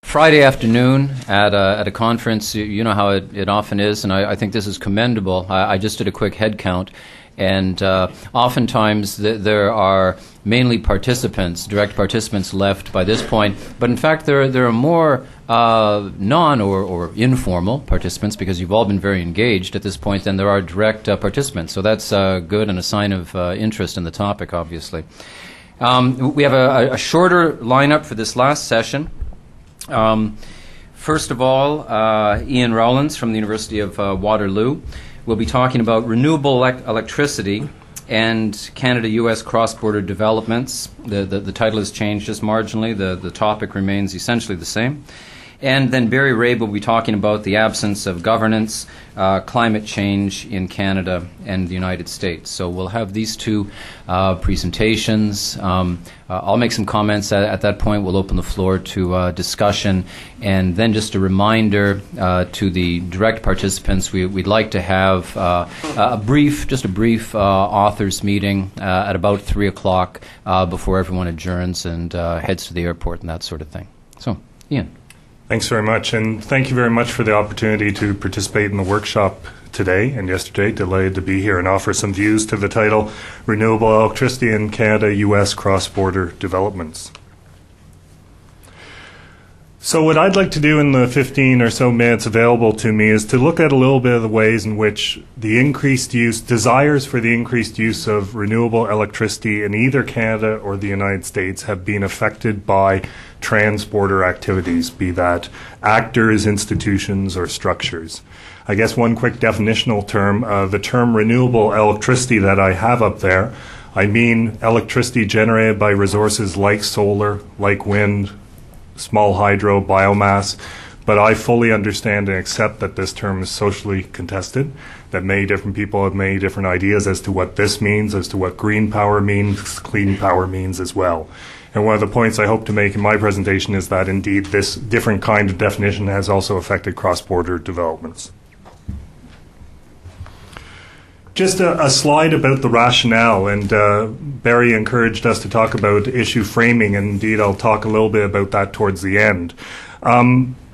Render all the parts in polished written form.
Friday afternoon at a conference. You know how it often is, and I think this is commendable. I just did a quick head count, and oftentimes there are mainly participants, direct participants left by this point, but in fact there are more non or informal participants, because you've all been very engaged at this point, than there are direct participants. So that's good and a sign of interest in the topic, obviously. We have a shorter lineup for this last session. First of all, Ian Rowlands from the University of Waterloo will be talking about renewable electricity and Canada-U.S. cross-border developments. The title has changed just marginally. The topic remains essentially the same. And then Barry Rabe will be talking about the absence of governance, climate change in Canada and the United States. So we'll have these two presentations. I'll make some comments at that point. We'll open the floor to discussion. And then just a reminder to the direct participants, we'd like to have a brief authors meeting at about 3 o'clock before everyone adjourns and heads to the airport and that sort of thing. So, Ian. Thanks very much, and thank you very much for the opportunity to participate in the workshop today and yesterday. Delighted to be here and offer some views to the title, Renewable Electricity in Canada-U.S. Cross-Border Developments. So what I'd like to do in the 15 or so minutes available to me is to look at a little bit of the ways in which the increased use, desires for the increased use of renewable electricity in either Canada or the United States have been affected by trans-border activities, be that actors, institutions, or structures. I guess one quick definitional term, the term renewable electricity that I have up there, I mean electricity generated by resources like solar, like wind, small hydro, biomass, but I fully understand and accept that this term is socially contested, that many different people have many different ideas as to what this means, as to what green power means, clean power means as well. And one of the points I hope to make in my presentation is that indeed this different kind of definition has also affected cross-border developments. Just a slide about the rationale, and Barry encouraged us to talk about issue framing, and indeed I'll talk a little bit about that towards the end.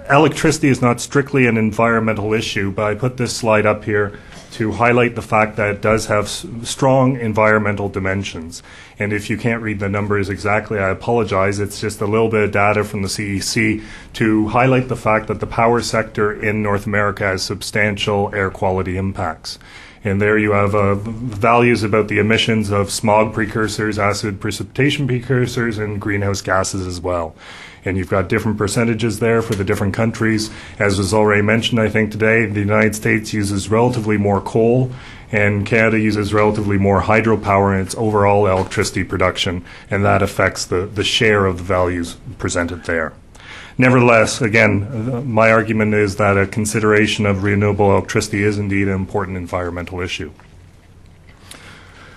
Electricity is not strictly an environmental issue, but I put this slide up here to highlight the fact that it does have strong environmental dimensions. And if you can't read the numbers exactly, I apologize. It's just a little bit of data from the CEC to highlight the fact that the power sector in North America has substantial air quality impacts. And there you have values about the emissions of smog precursors, acid precipitation precursors, and greenhouse gases as well. And you've got different percentages there for the different countries. As was already mentioned, I think today, the United States uses relatively more coal, and Canada uses relatively more hydropower in its overall electricity production, and that affects the share of the values presented there. Nevertheless, again, my argument is that a consideration of renewable electricity is indeed an important environmental issue.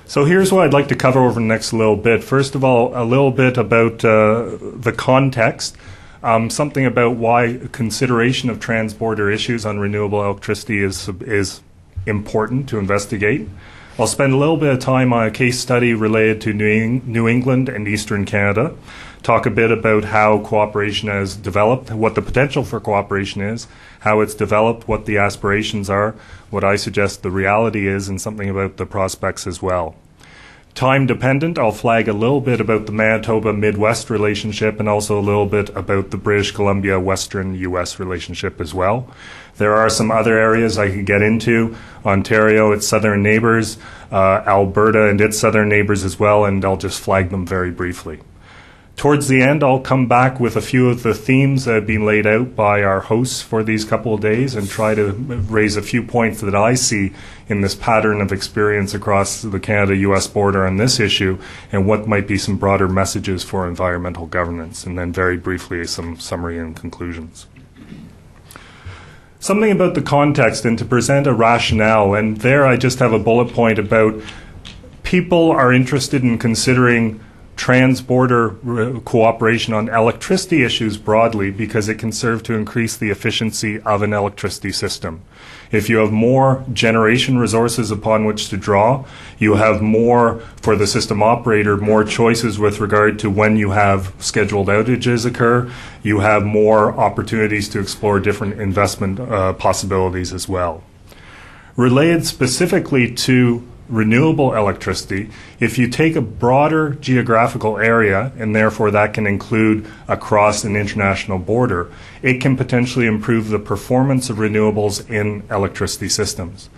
So here's what I'd like to cover over the next little bit. First of all, a little bit about the context, something about why consideration of trans-border issues on renewable electricity is important to investigate. I'll spend a little bit of time on a case study related to New England and Eastern Canada, talk a bit about how cooperation has developed, what the potential for cooperation is, how it's developed, what the aspirations are, what I suggest the reality is, and something about the prospects as well. Time dependent, I'll flag a little bit about the Manitoba-Midwest relationship and also a little bit about the British Columbia-Western U.S. relationship as well. There are some other areas I could get into. Ontario, its southern neighbors, Alberta and its southern neighbors as well, and I'll just flag them very briefly. Towards the end, I'll come back with a few of the themes that have been laid out by our hosts for these couple of days and try to raise a few points that I see in this pattern of experience across the Canada-U.S. border on this issue and what might be some broader messages for environmental governance, and then very briefly some summary and conclusions. Something about the context and to present a rationale, and there I just have a bullet point about people are interested in considering transborder cooperation on electricity issues broadly because it can serve to increase the efficiency of an electricity system. If you have more generation resources upon which to draw, you have more, for the system operator, more choices with regard to when you have scheduled outages occur. You have more opportunities to explore different investment possibilities as well. Related specifically to renewable electricity, if you take a broader geographical area, and therefore that can include across an international border, it can potentially improve the performance of renewables in electricity systems.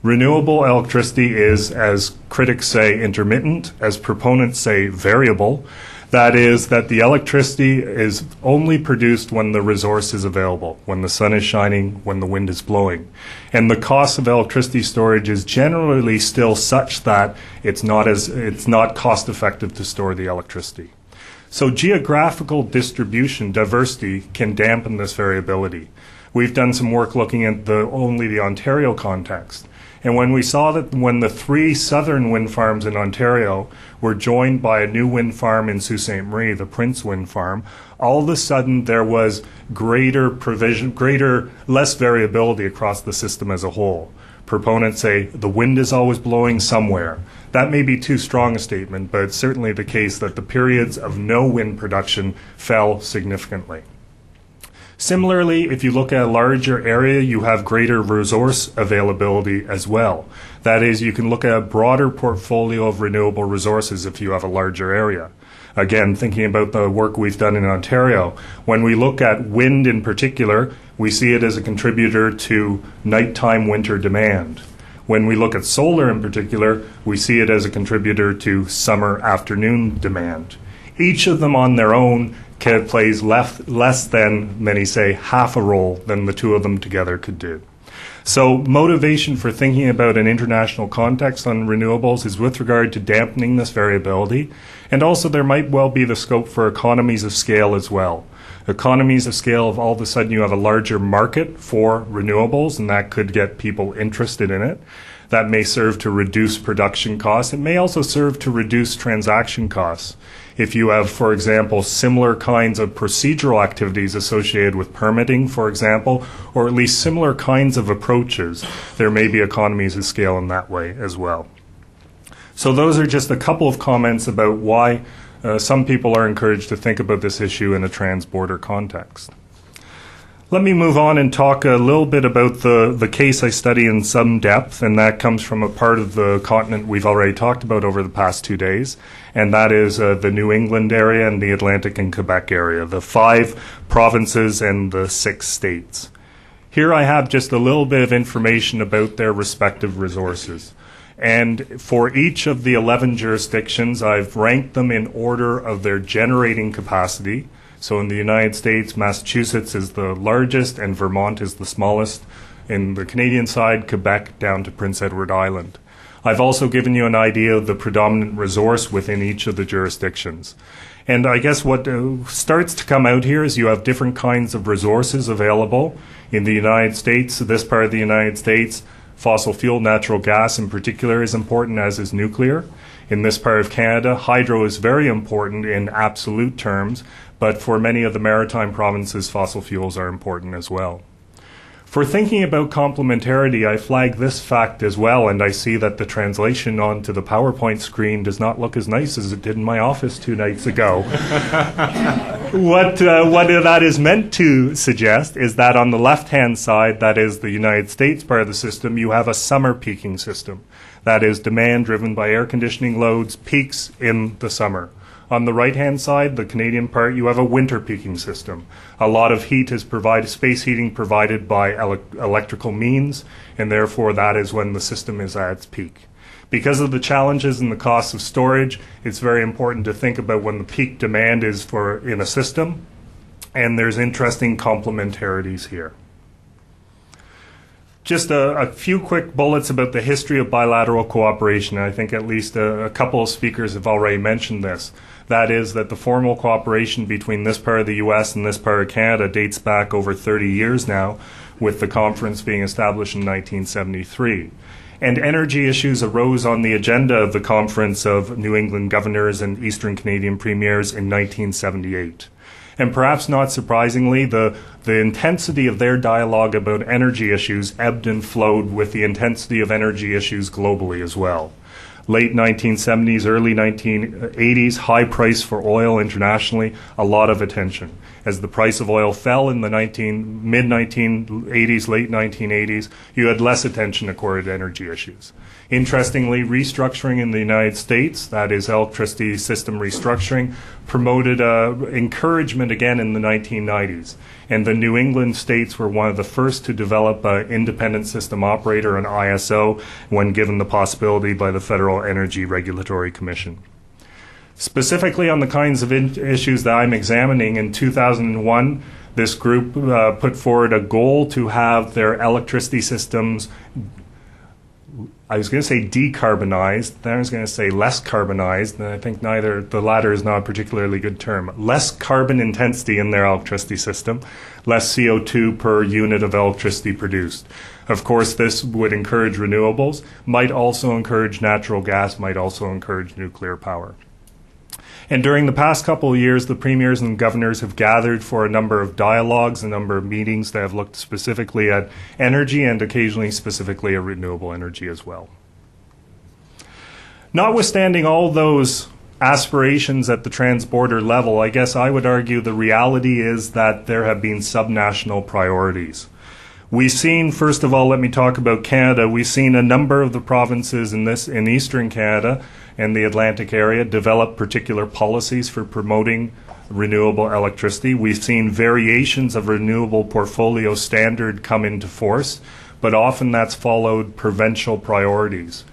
Renewable electricity is, as critics say, intermittent, as proponents say, variable. That is, that the electricity is only produced when the resource is available, when the sun is shining, when the wind is blowing. And the cost of electricity storage is generally still such that it's not cost effective to store the electricity. So geographical distribution, diversity, can dampen this variability. We've done some work looking at only the Ontario context. And when we saw that when the 3 southern wind farms in Ontario were joined by a new wind farm in Sault Ste. Marie, the Prince Wind Farm, all of a sudden there was less variability across the system as a whole. Proponents say the wind is always blowing somewhere. That may be too strong a statement, but it's certainly the case that the periods of no wind production fell significantly. Similarly, if you look at a larger area, you have greater resource availability as well. That is, you can look at a broader portfolio of renewable resources if you have a larger area. Again, thinking about the work we've done in Ontario, when we look at wind in particular, we see it as a contributor to nighttime winter demand. When we look at solar in particular, we see it as a contributor to summer afternoon demand. Each of them on their own plays less than, many say, half a role than the two of them together could do. So motivation for thinking about an international context on renewables is with regard to dampening this variability, and also there might well be the scope for economies of scale as well. Economies of scale, of all of a sudden you have a larger market for renewables, and that could get people interested in it. That may serve to reduce production costs. It may also serve to reduce transaction costs. If you have, for example, similar kinds of procedural activities associated with permitting, for example, or at least similar kinds of approaches, there may be economies of scale in that way as well. So those are just a couple of comments about why some people are encouraged to think about this issue in a trans-border context. Let me move on and talk a little bit about the case I study in some depth, and that comes from a part of the continent we've already talked about over the past 2 days, and that is the New England area and the Atlantic and Quebec area, the 5 provinces and the 6 states. Here I have just a little bit of information about their respective resources. And for each of the 11 jurisdictions, I've ranked them in order of their generating capacity. So in the United States, Massachusetts is the largest and Vermont is the smallest. In the Canadian side, Quebec down to Prince Edward Island. I've also given you an idea of the predominant resource within each of the jurisdictions. And I guess what starts to come out here is you have different kinds of resources available. In the United States, this part of the United States, fossil fuel, natural gas in particular is important, as is nuclear. In this part of Canada, hydro is very important in absolute terms, but for many of the maritime provinces, fossil fuels are important as well. For thinking about complementarity, I flag this fact as well, and I see that the translation onto the PowerPoint screen does not look as nice as it did in my office 2 nights ago. What that is meant to suggest is that on the left-hand side, that is the United States part of the system, you have a summer peaking system. That is demand driven by air conditioning loads, peaks in the summer. On the right-hand side, the Canadian part, you have a winter peaking system. A lot of heat is provided, space heating provided by electrical means, and therefore that is when the system is at its peak. Because of the challenges and the costs of storage, it's very important to think about when the peak demand is in a system, and there's interesting complementarities here. Just a few quick bullets about the history of bilateral cooperation. I think at least a couple of speakers have already mentioned this. That is that the formal cooperation between this part of the U.S. and this part of Canada dates back over 30 years now, with the conference being established in 1973. And energy issues arose on the agenda of the Conference of New England Governors and Eastern Canadian Premiers in 1978. And perhaps not surprisingly, the intensity of their dialogue about energy issues ebbed and flowed with the intensity of energy issues globally as well. Late 1970s, early 1980s, high price for oil internationally, a lot of attention. As the price of oil fell in the mid-1980s, late 1980s, you had less attention accorded to energy issues. Interestingly, restructuring in the United States, that is electricity system restructuring, promoted encouragement again in the 1990s. And the New England states were one of the first to develop an independent system operator, an ISO, when given the possibility by the Federal Energy Regulatory Commission. Specifically on the kinds of issues that I'm examining, in 2001, this group put forward a goal to have their electricity systems, I was going to say decarbonized, then I was going to say less carbonized, and I think the latter is not a particularly good term. Less carbon intensity in their electricity system, less CO2 per unit of electricity produced. Of course, this would encourage renewables, might also encourage natural gas, might also encourage nuclear power. And during the past couple of years, the premiers and governors have gathered for a number of dialogues, a number of meetings that have looked specifically at energy and occasionally specifically at renewable energy as well. Notwithstanding all those aspirations at the transborder level, I guess I would argue the reality is that there have been subnational priorities. We've seen, first of all, let me talk about Canada. We've seen a number of the provinces in eastern Canada and the Atlantic area develop particular policies for promoting renewable electricity. We've seen variations of renewable portfolio standard come into force, but often that's followed provincial priorities.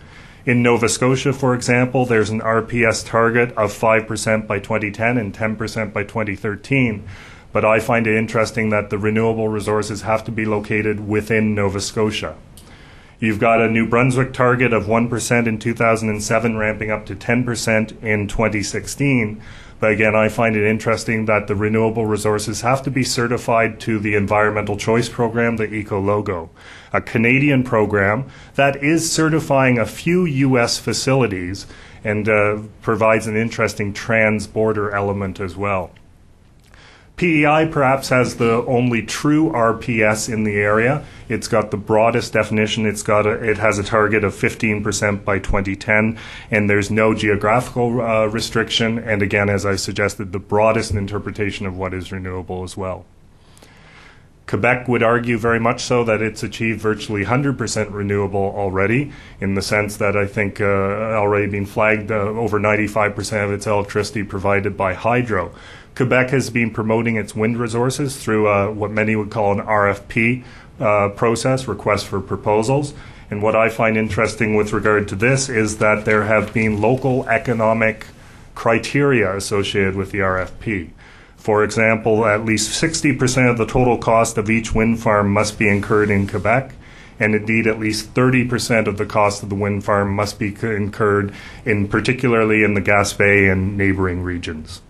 In Nova Scotia, for example, there's an RPS target of 5% by 2010 and 10% by 2013. But I find it interesting that the renewable resources have to be located within Nova Scotia. You've got a New Brunswick target of 1% in 2007, ramping up to 10% in 2016. But again, I find it interesting that the renewable resources have to be certified to the Environmental Choice Program, the ECO-LOGO, a Canadian program that is certifying a few U.S. facilities and provides an interesting trans-border element as well. PEI perhaps has the only true RPS in the area. It's got the broadest definition. It has a target of 15% by 2010, and there's no geographical restriction. And again, as I suggested, the broadest interpretation of what is renewable as well. Quebec would argue very much so that it's achieved virtually 100% renewable already, in the sense that I think already been flagged over 95% of its electricity provided by hydro. Quebec has been promoting its wind resources through what many would call an RFP process, request for proposals. And what I find interesting with regard to this is that there have been local economic criteria associated with the RFP. For example, at least 60% of the total cost of each wind farm must be incurred in Quebec, and indeed at least 30% of the cost of the wind farm must be incurred particularly in the Gaspé and neighboring regions.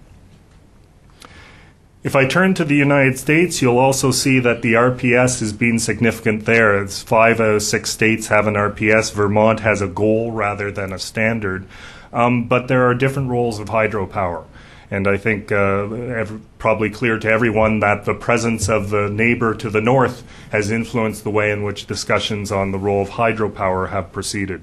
If I turn to the United States, you'll also see that the RPS has been significant there. It's 5 out of 6 states have an RPS. Vermont has a goal rather than a standard. But there are different roles of hydropower. And I think probably clear to everyone that the presence of the neighbor to the north has influenced the way in which discussions on the role of hydropower have proceeded.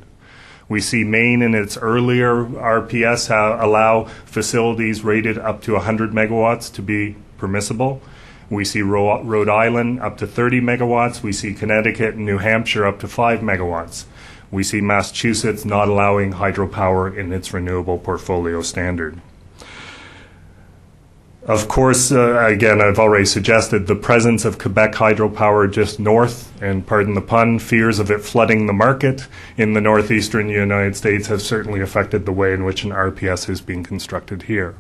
We see Maine in its earlier RPS allow facilities rated up to 100 megawatts to be permissible. We see Rhode Island up to 30 megawatts. We see Connecticut and New Hampshire up to 5 megawatts. We see Massachusetts not allowing hydropower in its renewable portfolio standard. Of course, again, I've already suggested the presence of Quebec hydropower just north, and pardon the pun, fears of it flooding the market in the northeastern United States have certainly affected the way in which an RPS is being constructed here.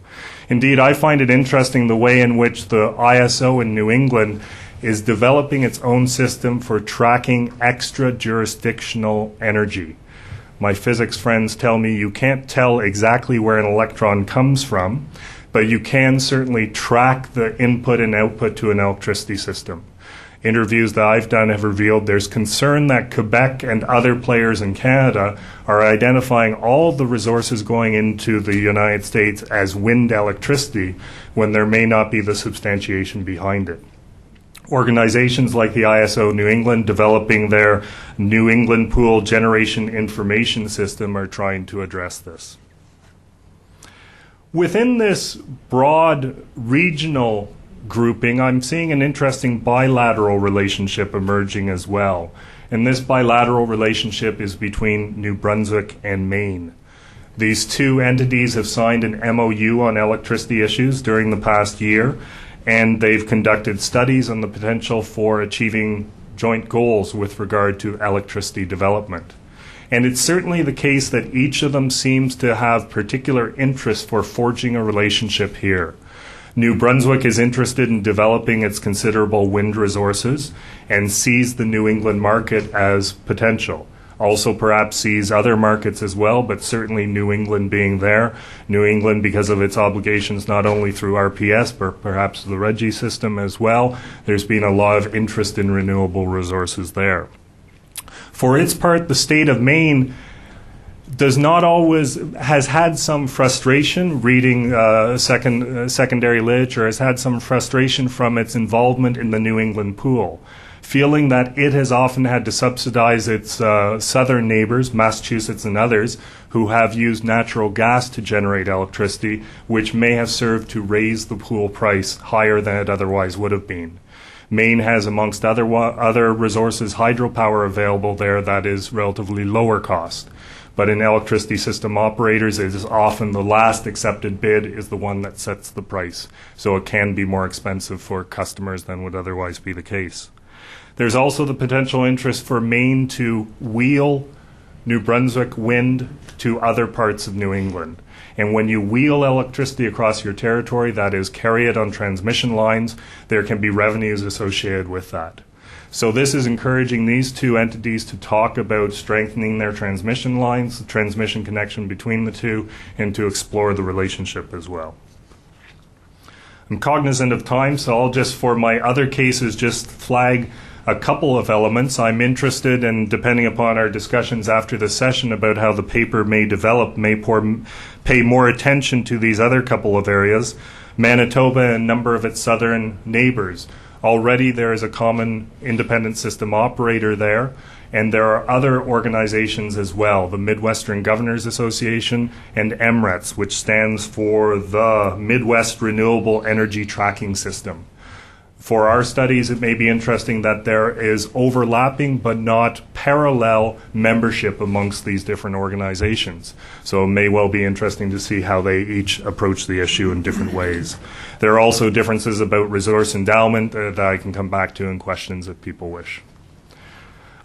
Indeed, I find it interesting the way in which the ISO in New England is developing its own system for tracking extra-jurisdictional energy. My physics friends tell me you can't tell exactly where an electron comes from, but you can certainly track the input and output to an electricity system. interviews that I've done have revealed there's concern that Quebec and other players in Canada are identifying all the resources going into the United States as wind electricity when there may not be the substantiation behind it. Organizations like the ISO New England developing their New England Pool Generation Information System are trying to address this. Within this broad regional grouping, I'm seeing an interesting bilateral relationship emerging as well. And this bilateral relationship is between New Brunswick and Maine. These two entities have signed an MOU on electricity issues during the past year, and they've conducted studies on the potential for achieving joint goals with regard to electricity development. And it's certainly the case that each of them seems to have particular interest for forging a relationship here. New Brunswick is interested in developing its considerable wind resources and sees the New England market as potential. Also perhaps sees other markets as well, but certainly New England being there. New England because of its obligations not only through RPS, but perhaps the RGGI system as well. There's been a lot of interest in renewable resources there. For its part, the state of Maine has had some frustration reading secondary literature, has had some frustration from its involvement in the New England pool, feeling that it has often had to subsidize its southern neighbors, Massachusetts and others, who have used natural gas to generate electricity, which may have served to raise the pool price higher than it otherwise would have been. Maine has, amongst other resources, hydropower available there that is relatively lower cost. But in electricity system operators, it is often the last accepted bid is the one that sets the price. So it can be more expensive for customers than would otherwise be the case. There's also the potential interest for Maine to wheel New Brunswick wind to other parts of New England. And when you wheel electricity across your territory, that is, carry it on transmission lines, there can be revenues associated with that. So this is encouraging these two entities to talk about strengthening their transmission lines, the transmission connection between the two, and to explore the relationship as well. I'm cognizant of time, so I'll just, for my other cases, just flag a couple of elements. I'm interested, and depending upon our discussions after the session about how the paper may develop, pay more attention to these other couple of areas. Manitoba and a number of its southern neighbors. Already there is a common independent system operator there, and there are other organizations as well, the Midwestern Governors Association and MRETS, which stands for the Midwest Renewable Energy Tracking System. For our studies, it may be interesting that there is overlapping but not parallel membership amongst these different organizations. So it may well be interesting to see how they each approach the issue in different ways. There are also differences about resource endowment that I can come back to in questions if people wish.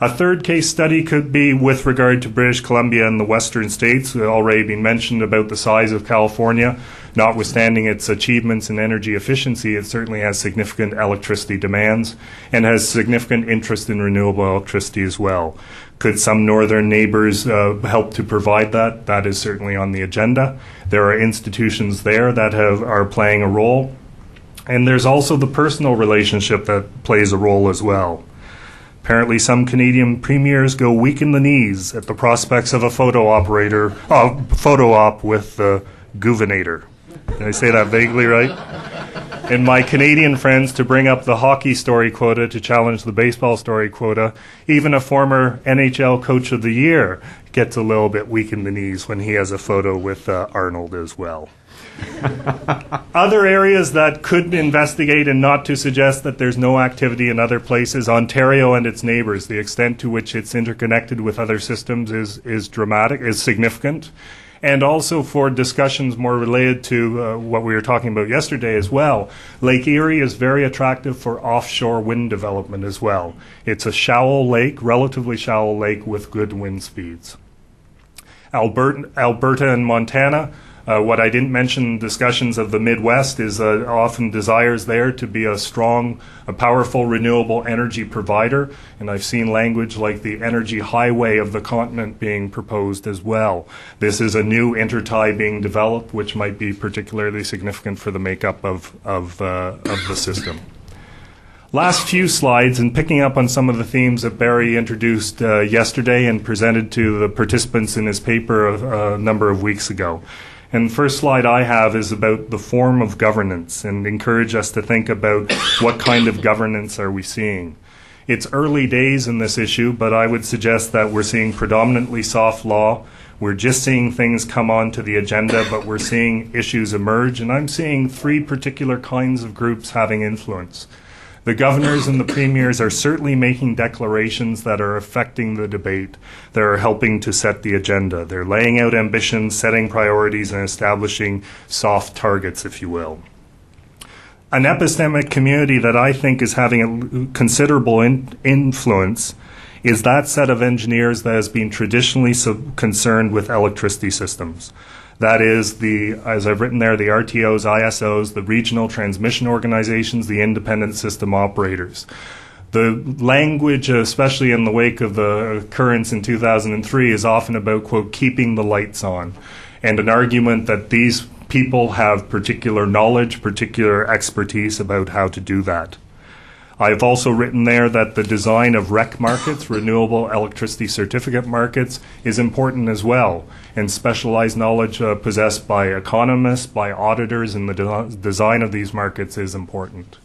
A third case study could be with regard to British Columbia and the western states. It's already been mentioned about the size of California. Notwithstanding its achievements in energy efficiency, it certainly has significant electricity demands and has significant interest in renewable electricity as well. Could some northern neighbors help to provide that? That is certainly on the agenda. There are institutions there that are playing a role. And there's also the personal relationship that plays a role as well. Apparently, some Canadian premiers go weak in the knees at the prospects of a photo op with the Governator. Did I say that vaguely right? And my Canadian friends to bring up the hockey story quota to challenge the baseball story quota. Even a former NHL Coach of the Year gets a little bit weak in the knees when he has a photo with Arnold as well. Other areas that could investigate, and not to suggest that there's no activity in other places, Ontario and its neighbours, the extent to which it's interconnected with other systems is dramatic, is significant. And also for discussions more related to what we were talking about yesterday as well, Lake Erie is very attractive for offshore wind development as well. It's a shallow lake, relatively shallow lake with good wind speeds. Alberta and Montana, what I didn't mention in discussions of the Midwest is often desires there to be a strong, a powerful renewable energy provider. And I've seen language like the energy highway of the continent being proposed as well. This is a new intertie being developed, which might be particularly significant for the makeup of the system. Last few slides, and picking up on some of the themes that Barry introduced yesterday and presented to the participants in his paper a number of weeks ago. And the first slide I have is about the form of governance and encourage us to think about what kind of governance are we seeing. It's early days in this issue, but I would suggest that we're seeing predominantly soft law. We're just seeing things come onto the agenda, but we're seeing issues emerge, and I'm seeing three particular kinds of groups having influence. The governors and the premiers are certainly making declarations that are affecting the debate, that are helping to set the agenda. They're laying out ambitions, setting priorities, and establishing soft targets, if you will. An epistemic community that I think is having a considerable influence is that set of engineers that has been traditionally concerned with electricity systems. That is, as I've written there, the RTOs, ISOs, the regional transmission organizations, the independent system operators. The language, especially in the wake of the occurrence in 2003, is often about, quote, keeping the lights on, and an argument that these people have particular knowledge, particular expertise about how to do that. I've also written there that the design of REC markets, renewable electricity certificate markets, is important as well, and specialized knowledge possessed by economists, by auditors in the design of these markets is important.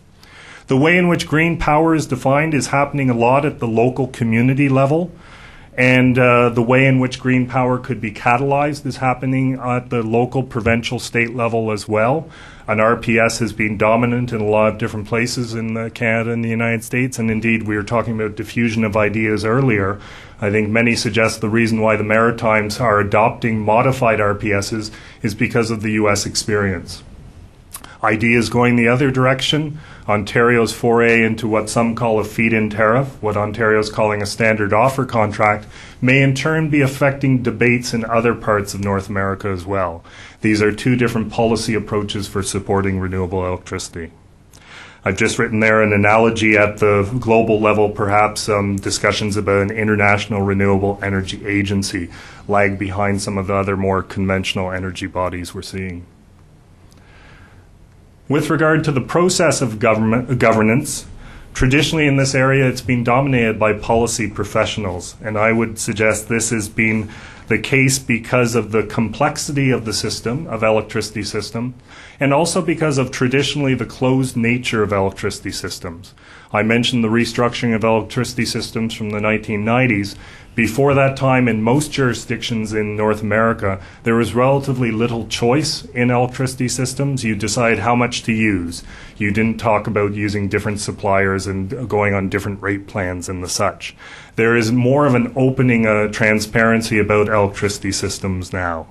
The way in which green power is defined is happening a lot at the local community level, and the way in which green power could be catalyzed is happening at the local, provincial, state level as well. An RPS has been dominant in a lot of different places in Canada and the United States, and indeed we were talking about diffusion of ideas earlier. I think many suggest the reason why the Maritimes are adopting modified RPSs is because of the U.S. experience. Ideas going the other direction, Ontario's foray into what some call a feed-in tariff, what Ontario's calling a standard offer contract, may in turn be affecting debates in other parts of North America as well. These are two different policy approaches for supporting renewable electricity. I've just written there an analogy at the global level, perhaps discussions about an international renewable energy agency lag behind some of the other more conventional energy bodies we're seeing. With regard to the process of governance, traditionally in this area it's been dominated by policy professionals, and I would suggest this has been the case because of the complexity of the system, of electricity system, and also because of traditionally the closed nature of electricity systems. I mentioned the restructuring of electricity systems from the 1990s. Before that time, in most jurisdictions in North America, there was relatively little choice in electricity systems. You decide how much to use. You didn't talk about using different suppliers and going on different rate plans and the such. There is more of an opening, transparency about electricity systems now.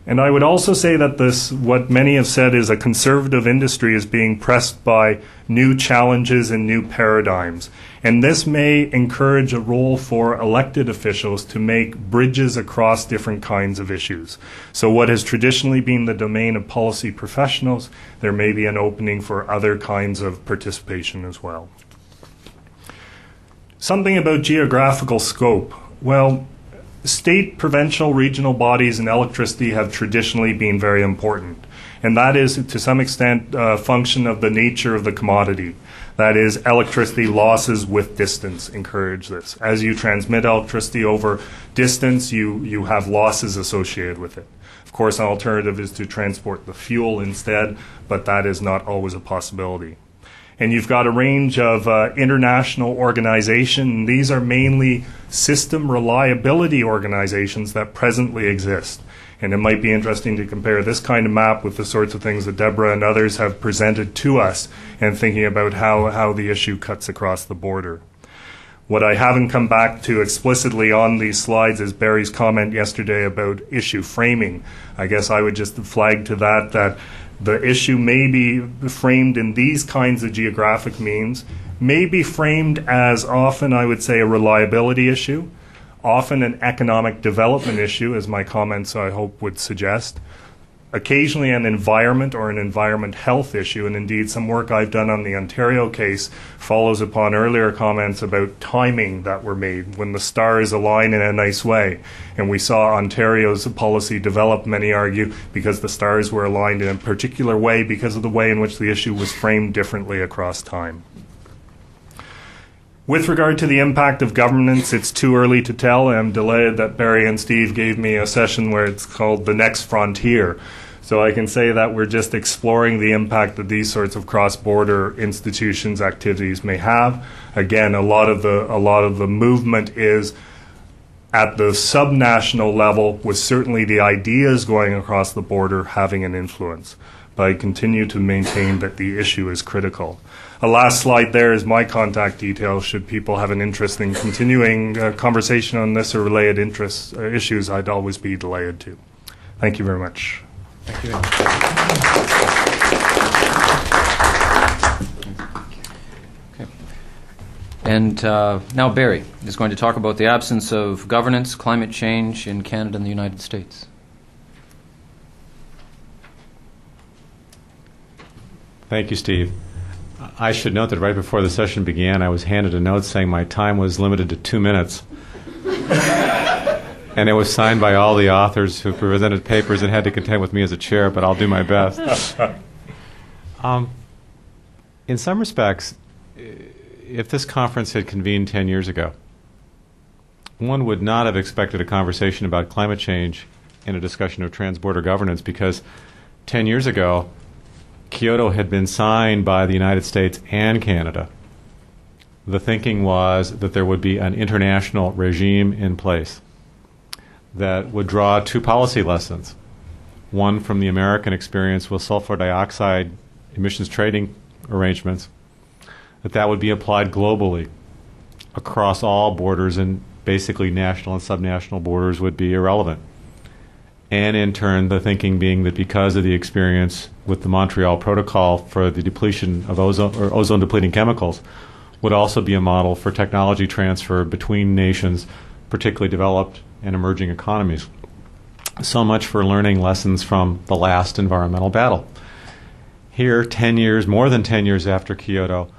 And I would also say that this, what many have said is a conservative industry, is being pressed by new challenges and new paradigms. And this may encourage a role for elected officials to make bridges across different kinds of issues. So what has traditionally been the domain of policy professionals, there may be an opening for other kinds of participation as well. Something about geographical scope. Well, state, provincial, regional bodies in electricity have traditionally been very important. And that is, to some extent, a function of the nature of the commodity. That is, electricity losses with distance encourage this. As you transmit electricity over distance, you have losses associated with it. Of course, an alternative is to transport the fuel instead, but that is not always a possibility. And you've got a range of international organizations. These are mainly system reliability organizations that presently exist. And it might be interesting to compare this kind of map with the sorts of things that Deborah and others have presented to us and thinking about how the issue cuts across the border. What I haven't come back to explicitly on these slides is Barry's comment yesterday about issue framing. I guess I would just flag to that the issue may be framed in these kinds of geographic means, may be framed as often, I would say, a reliability issue, often an economic development issue, as my comments, I hope, would suggest, occasionally an environment or an environment health issue, and indeed some work I've done on the Ontario case follows upon earlier comments about timing that were made when the stars align in a nice way. And we saw Ontario's policy develop, many argue, because the stars were aligned in a particular way because of the way in which the issue was framed differently across time. With regard to the impact of governance, it's too early to tell. I'm delighted that Barry and Steve gave me a session where it's called The Next Frontier. So I can say that we're just exploring the impact that these sorts of cross-border institutions activities may have. Again, a lot of the movement is at the subnational level, with certainly the ideas going across the border having an influence. But I continue to maintain that the issue is critical. A last slide there is my contact details. Should people have an interest in continuing conversation on this or related issues, I'd always be delighted to. Thank you very much. Thank you. Okay. And now Barry is going to talk about the absence of governance, climate change in Canada and the United States. Thank you, Steve. I should note that right before the session began, I was handed a note saying my time was limited to 2 minutes. And it was signed by all the authors who presented papers and had to contend with me as a chair, but I'll do my best. In some respects, if this conference had convened 10 years ago, one would not have expected a conversation about climate change in a discussion of transborder governance, because 10 years ago, Kyoto had been signed by the United States and Canada. The thinking was that there would be an international regime in place that would draw two policy lessons. One from the American experience with sulfur dioxide emissions trading arrangements, that would be applied globally across all borders, and basically national and subnational borders would be irrelevant. And in turn, the thinking being that because of the experience with the Montreal Protocol for the depletion of ozone-depleting chemicals, would also be a model for technology transfer between nations, particularly developed and emerging economies. So much for learning lessons from the last environmental battle. Here, 10 years, more than 10 years after Kyoto,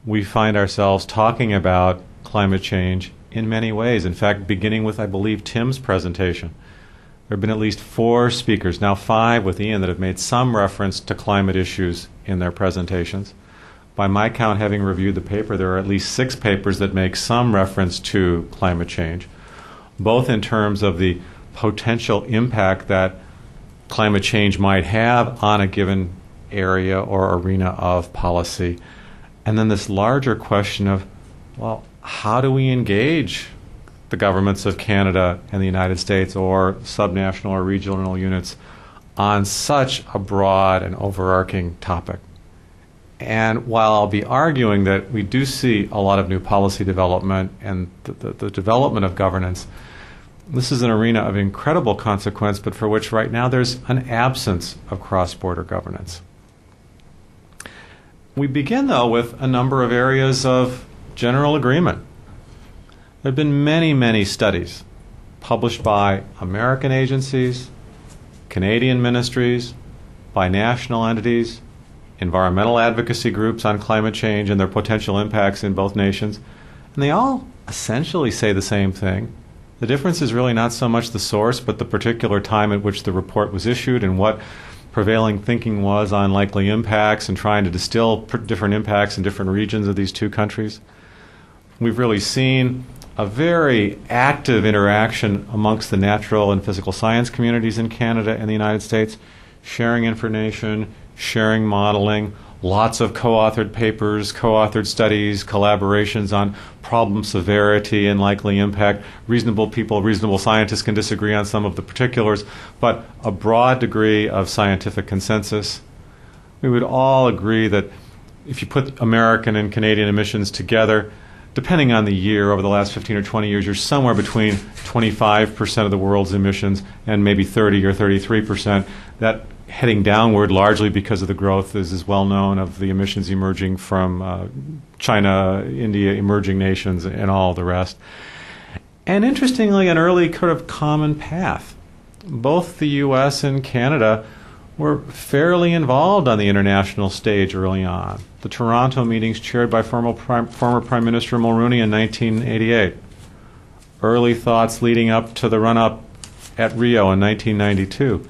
we find ourselves talking about climate change in many ways. In fact, beginning with, I believe, Tim's presentation, there have been at least 4 speakers, now 5 with Ian, that have made some reference to climate issues in their presentations. By my count, having reviewed the paper, there are at least 6 papers that make some reference to climate change, both in terms of the potential impact that climate change might have on a given area or arena of policy, and then this larger question of, well, how do we engage the governments of Canada and the United States, or subnational or regional units, on such a broad and overarching topic? And while I'll be arguing that we do see a lot of new policy development and the development of governance, this is an arena of incredible consequence, but for which right now there's an absence of cross-border governance. We begin, though, with a number of areas of general agreement. There have been many, many studies published by American agencies, Canadian ministries, by national entities, environmental advocacy groups on climate change and their potential impacts in both nations, and they all essentially say the same thing. The difference is really not so much the source, but the particular time at which the report was issued and what prevailing thinking was on likely impacts, and trying to distill different impacts in different regions of these two countries. We've really seen a very active interaction amongst the natural and physical science communities in Canada and the United States, sharing information, sharing modeling, lots of co-authored papers, co-authored studies, collaborations on problem severity and likely impact. Reasonable people, reasonable scientists can disagree on some of the particulars, but a broad degree of scientific consensus. We would all agree that if you put American and Canadian emissions together, depending on the year, over the last 15 or 20 years, you're somewhere between 25% of the world's emissions and maybe 30 or 33%. That heading downward largely because of the growth, as is well known, of the emissions emerging from China, India, emerging nations, and all the rest. And interestingly, an early kind of common path. Both the U.S. and Canada were fairly involved on the international stage early on. The Toronto meetings chaired by former Prime Minister Mulroney in 1988. Early thoughts leading up to the run-up at Rio in 1992.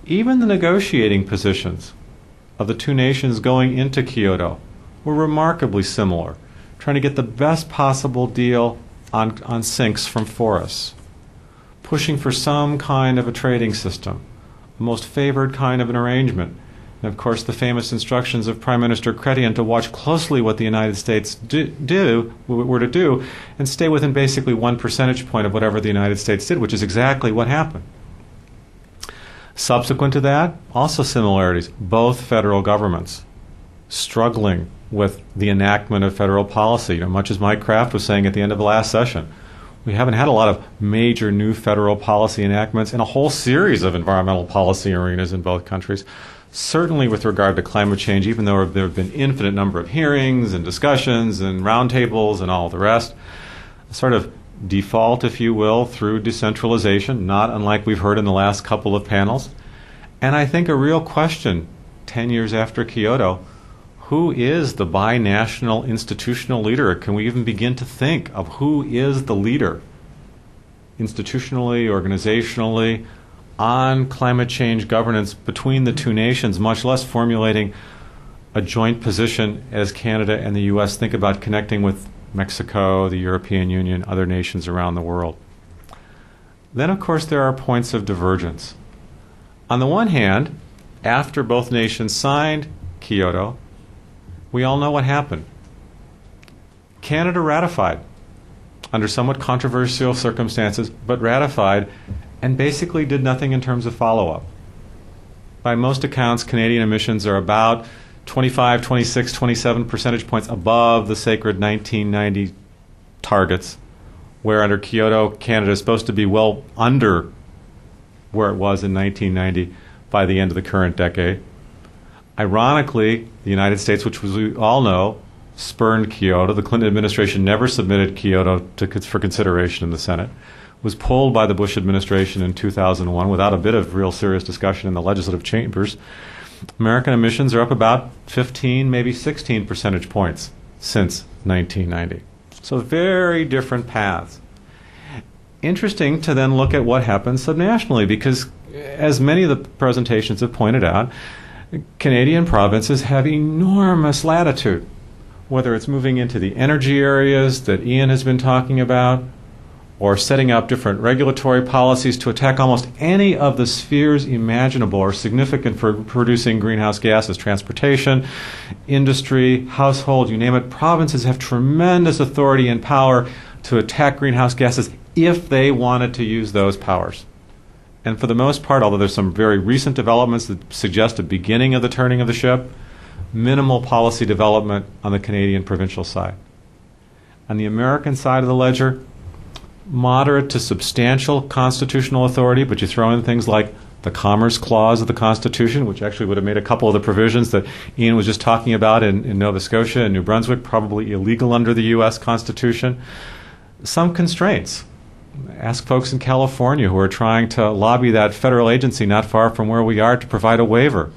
Even the negotiating positions of the two nations going into Kyoto were remarkably similar, trying to get the best possible deal on sinks from forests, pushing for some kind of a trading system, the most favored kind of an arrangement. And of course, the famous instructions of Prime Minister Chrétien to watch closely what the United States were to do and stay within basically 1 percentage point of whatever the United States did, which is exactly what happened. Subsequent to that, also similarities. Both federal governments struggling with the enactment of federal policy. Much as Mike Kraft was saying at the end of the last session, we haven't had a lot of major new federal policy enactments in a whole series of environmental policy arenas in both countries. Certainly with regard to climate change, even though there have been infinite number of hearings and discussions and roundtables and all the rest, a sort of default, if you will, through decentralization, not unlike we've heard in the last couple of panels. And I think a real question 10 years after Kyoto, who is the binational institutional leader? Can we even begin to think of who is the leader institutionally, organizationally, on climate change governance between the two nations, much less formulating a joint position as Canada and the U.S. think about connecting with Mexico, the European Union, other nations around the world. Then, of course, there are points of divergence. On the one hand, after both nations signed Kyoto, we all know what happened. Canada ratified under somewhat controversial circumstances, but ratified and basically did nothing in terms of follow-up. By most accounts, Canadian emissions are about 25, 26, 27 percentage points above the sacred 1990 targets, where under Kyoto, Canada is supposed to be well under where it was in 1990 by the end of the current decade. Ironically, the United States, which we all know, spurned Kyoto. The Clinton administration never submitted Kyoto for consideration in the Senate. Was pulled by the Bush administration in 2001 without a bit of real serious discussion in the legislative chambers. American emissions are up about 15, maybe 16 percentage points since 1990. So very different paths. Interesting to then look at what happens subnationally, because as many of the presentations have pointed out, Canadian provinces have enormous latitude, whether it's moving into the energy areas that Ian has been talking about, or setting up different regulatory policies to attack almost any of the spheres imaginable or significant for producing greenhouse gases, transportation, industry, household, you name it. Provinces have tremendous authority and power to attack greenhouse gases if they wanted to use those powers. And for the most part, although there's some very recent developments that suggest a beginning of the turning of the ship, minimal policy development on the Canadian provincial side. On the American side of the ledger, moderate to substantial constitutional authority, but you throw in things like the Commerce Clause of the Constitution, which actually would have made a couple of the provisions that Ian was just talking about in Nova Scotia and New Brunswick probably illegal under the U.S. Constitution. Some constraints. Ask folks in California who are trying to lobby that federal agency not far from where we are to provide a waiver.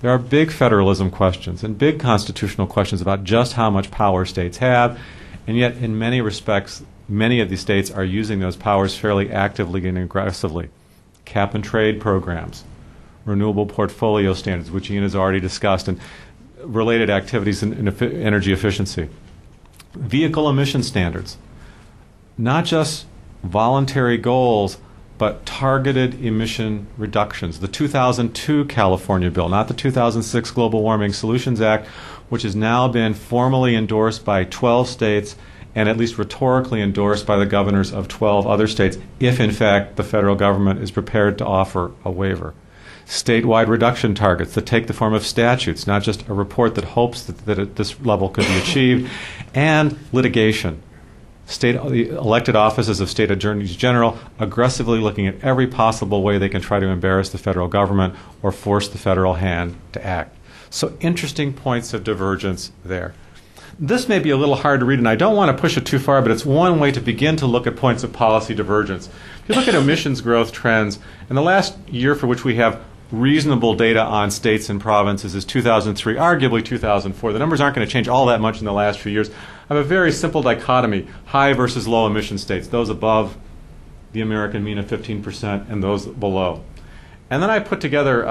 There are big federalism questions and big constitutional questions about just how much power states have, and yet in many respects, many of these states are using those powers fairly actively and aggressively. Cap and trade programs, renewable portfolio standards, which Ian has already discussed, and related activities in energy efficiency. Vehicle emission standards, not just voluntary goals, but targeted emission reductions. The 2002 California bill, not the 2006 Global Warming Solutions Act, which has now been formally endorsed by 12 states and at least rhetorically endorsed by the governors of 12 other states, if in fact the federal government is prepared to offer a waiver. Statewide reduction targets that take the form of statutes, not just a report that hopes that at this level could be achieved, and litigation. The elected offices of state attorneys general aggressively looking at every possible way they can try to embarrass the federal government or force the federal hand to act. So interesting points of divergence there. This may be a little hard to read, and I don't want to push it too far, but it's one way to begin to look at points of policy divergence. If you look at emissions growth trends, in the last year for which we have reasonable data on states and provinces is 2003, arguably 2004. The numbers aren't going to change all that much in the last few years. I have a very simple dichotomy, high versus low emission states, those above the American mean of 15% and those below. And then I put together,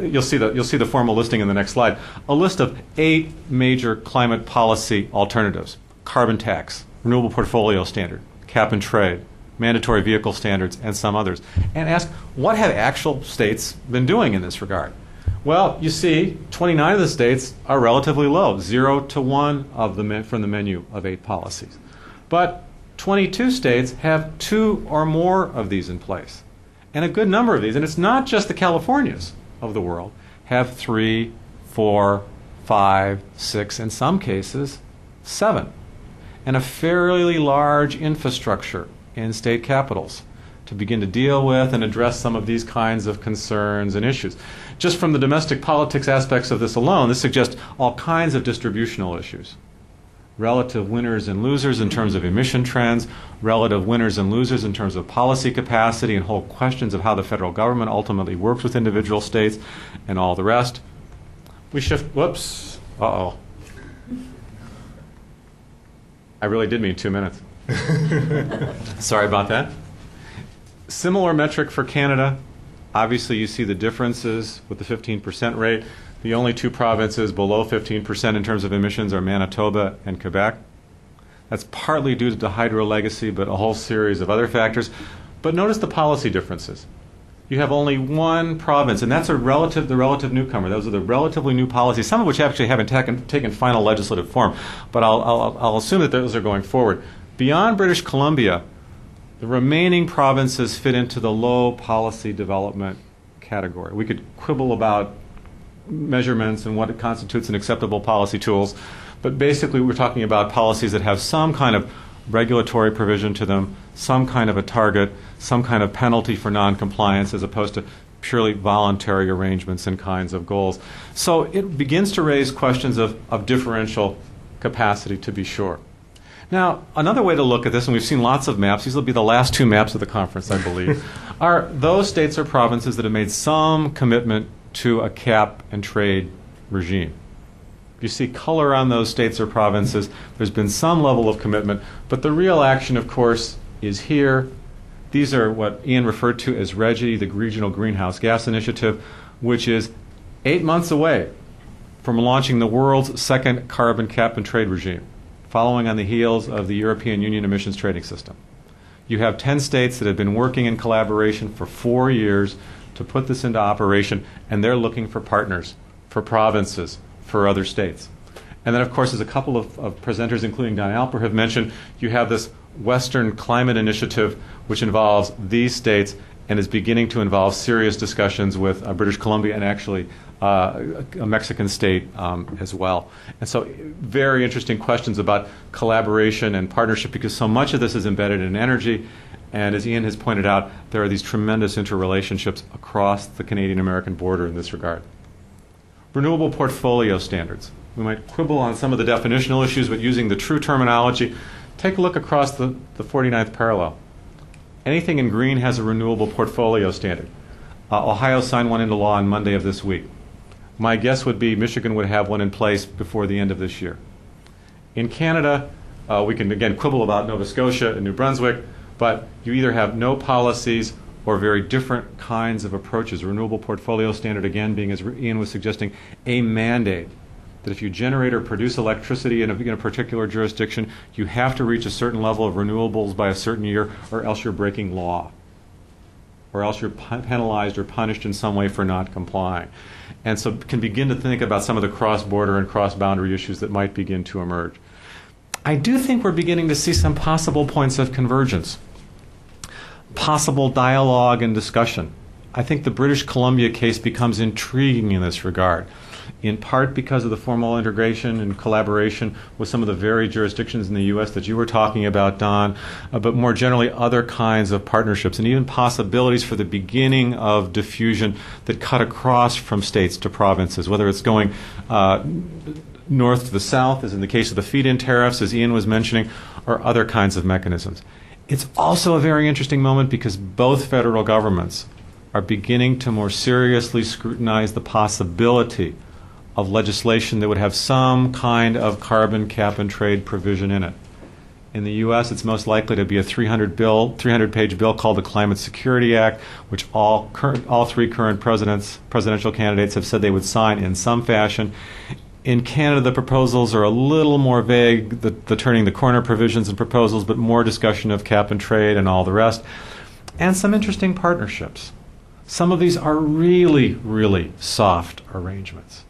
you'll see the formal listing in the next slide, a list of 8 major climate policy alternatives: carbon tax, renewable portfolio standard, cap and trade, mandatory vehicle standards, and some others, and ask, what have actual states been doing in this regard? Well, you see, 29 of the states are relatively low, 0 to 1 from the menu of 8 policies. But 22 states have 2 or more of these in place. And a good number of these, and it's not just the Californias of the world, have 3, 4, 5, 6, in some cases, 7. And a fairly large infrastructure in state capitals to begin to deal with and address some of these kinds of concerns and issues. Just from the domestic politics aspects of this alone, this suggests all kinds of distributional issues. Relative winners and losers in terms of emission trends, relative winners and losers in terms of policy capacity, and whole questions of how the federal government ultimately works with individual states, and all the rest. We shift, whoops, uh-oh. I really did mean 2 minutes. Sorry about that. Similar metric for Canada. Obviously, you see the differences with the 15% rate. The only 2 provinces below 15% in terms of emissions are Manitoba and Quebec. That's partly due to the hydro legacy, but a whole series of other factors. But notice the policy differences. You have only 1 province, and that's the relative newcomer. Those are the relatively new policies, some of which actually haven't taken final legislative form. But I'll assume that those are going forward. Beyond British Columbia, the remaining provinces fit into the low policy development category. We could quibble about measurements and what constitutes an acceptable policy tools, but basically we're talking about policies that have some kind of regulatory provision to them, some kind of a target, some kind of penalty for noncompliance, as opposed to purely voluntary arrangements and kinds of goals. So it begins to raise questions of differential capacity, to be sure. Now, another way to look at this, and we've seen lots of maps, these will be the last 2 maps of the conference, I believe, are those states or provinces that have made some commitment to a cap and trade regime. You see color on those states or provinces. There's been some level of commitment, but the real action, of course, is here. These are what Ian referred to as RGGI, the Regional Greenhouse Gas Initiative, which is 8 months away from launching the world's second carbon cap and trade regime, following on the heels of the European Union emissions trading system. You have 10 states that have been working in collaboration for 4 years to put this into operation, and they're looking for partners, for provinces, for other states. And then, of course, as a couple of presenters, including Don Alper, have mentioned, you have this Western Climate Initiative, which involves these states and is beginning to involve serious discussions with British Columbia and actually a Mexican state as well. And so very interesting questions about collaboration and partnership, because so much of this is embedded in energy. And as Ian has pointed out, there are these tremendous interrelationships across the Canadian-American border in this regard. Renewable portfolio standards. We might quibble on some of the definitional issues, but using the true terminology, take a look across the 49th parallel. Anything in green has a renewable portfolio standard. Ohio signed one into law on Monday of this week. My guess would be Michigan would have one in place before the end of this year. In Canada, we can again quibble about Nova Scotia and New Brunswick, but you either have no policies or very different kinds of approaches. Renewable portfolio standard, again, being, as Ian was suggesting, a mandate that if you generate or produce electricity in a particular jurisdiction, you have to reach a certain level of renewables by a certain year, or else you're breaking law, or else you're penalized or punished in some way for not complying. And so can begin to think about some of the cross-border and cross-boundary issues that might begin to emerge. I do think we're beginning to see some possible points of convergence, possible dialogue and discussion. I think the British Columbia case becomes intriguing in this regard, in part because of the formal integration and collaboration with some of the very jurisdictions in the U.S. that you were talking about, Don, but more generally other kinds of partnerships and even possibilities for the beginning of diffusion that cut across from states to provinces, whether it's going north to the south, as in the case of the feed-in tariffs, as Ian was mentioning, or other kinds of mechanisms. It's also a very interesting moment because both federal governments are beginning to more seriously scrutinize the possibility of legislation that would have some kind of carbon cap and trade provision in it. In the U.S., it's most likely to be a 300-page bill called the Climate Security Act, which all three current presidential candidates have said they would sign in some fashion. In Canada, the proposals are a little more vague, the turning the corner provisions and proposals, but more discussion of cap and trade and all the rest. And some interesting partnerships. Some of these are really, really soft arrangements.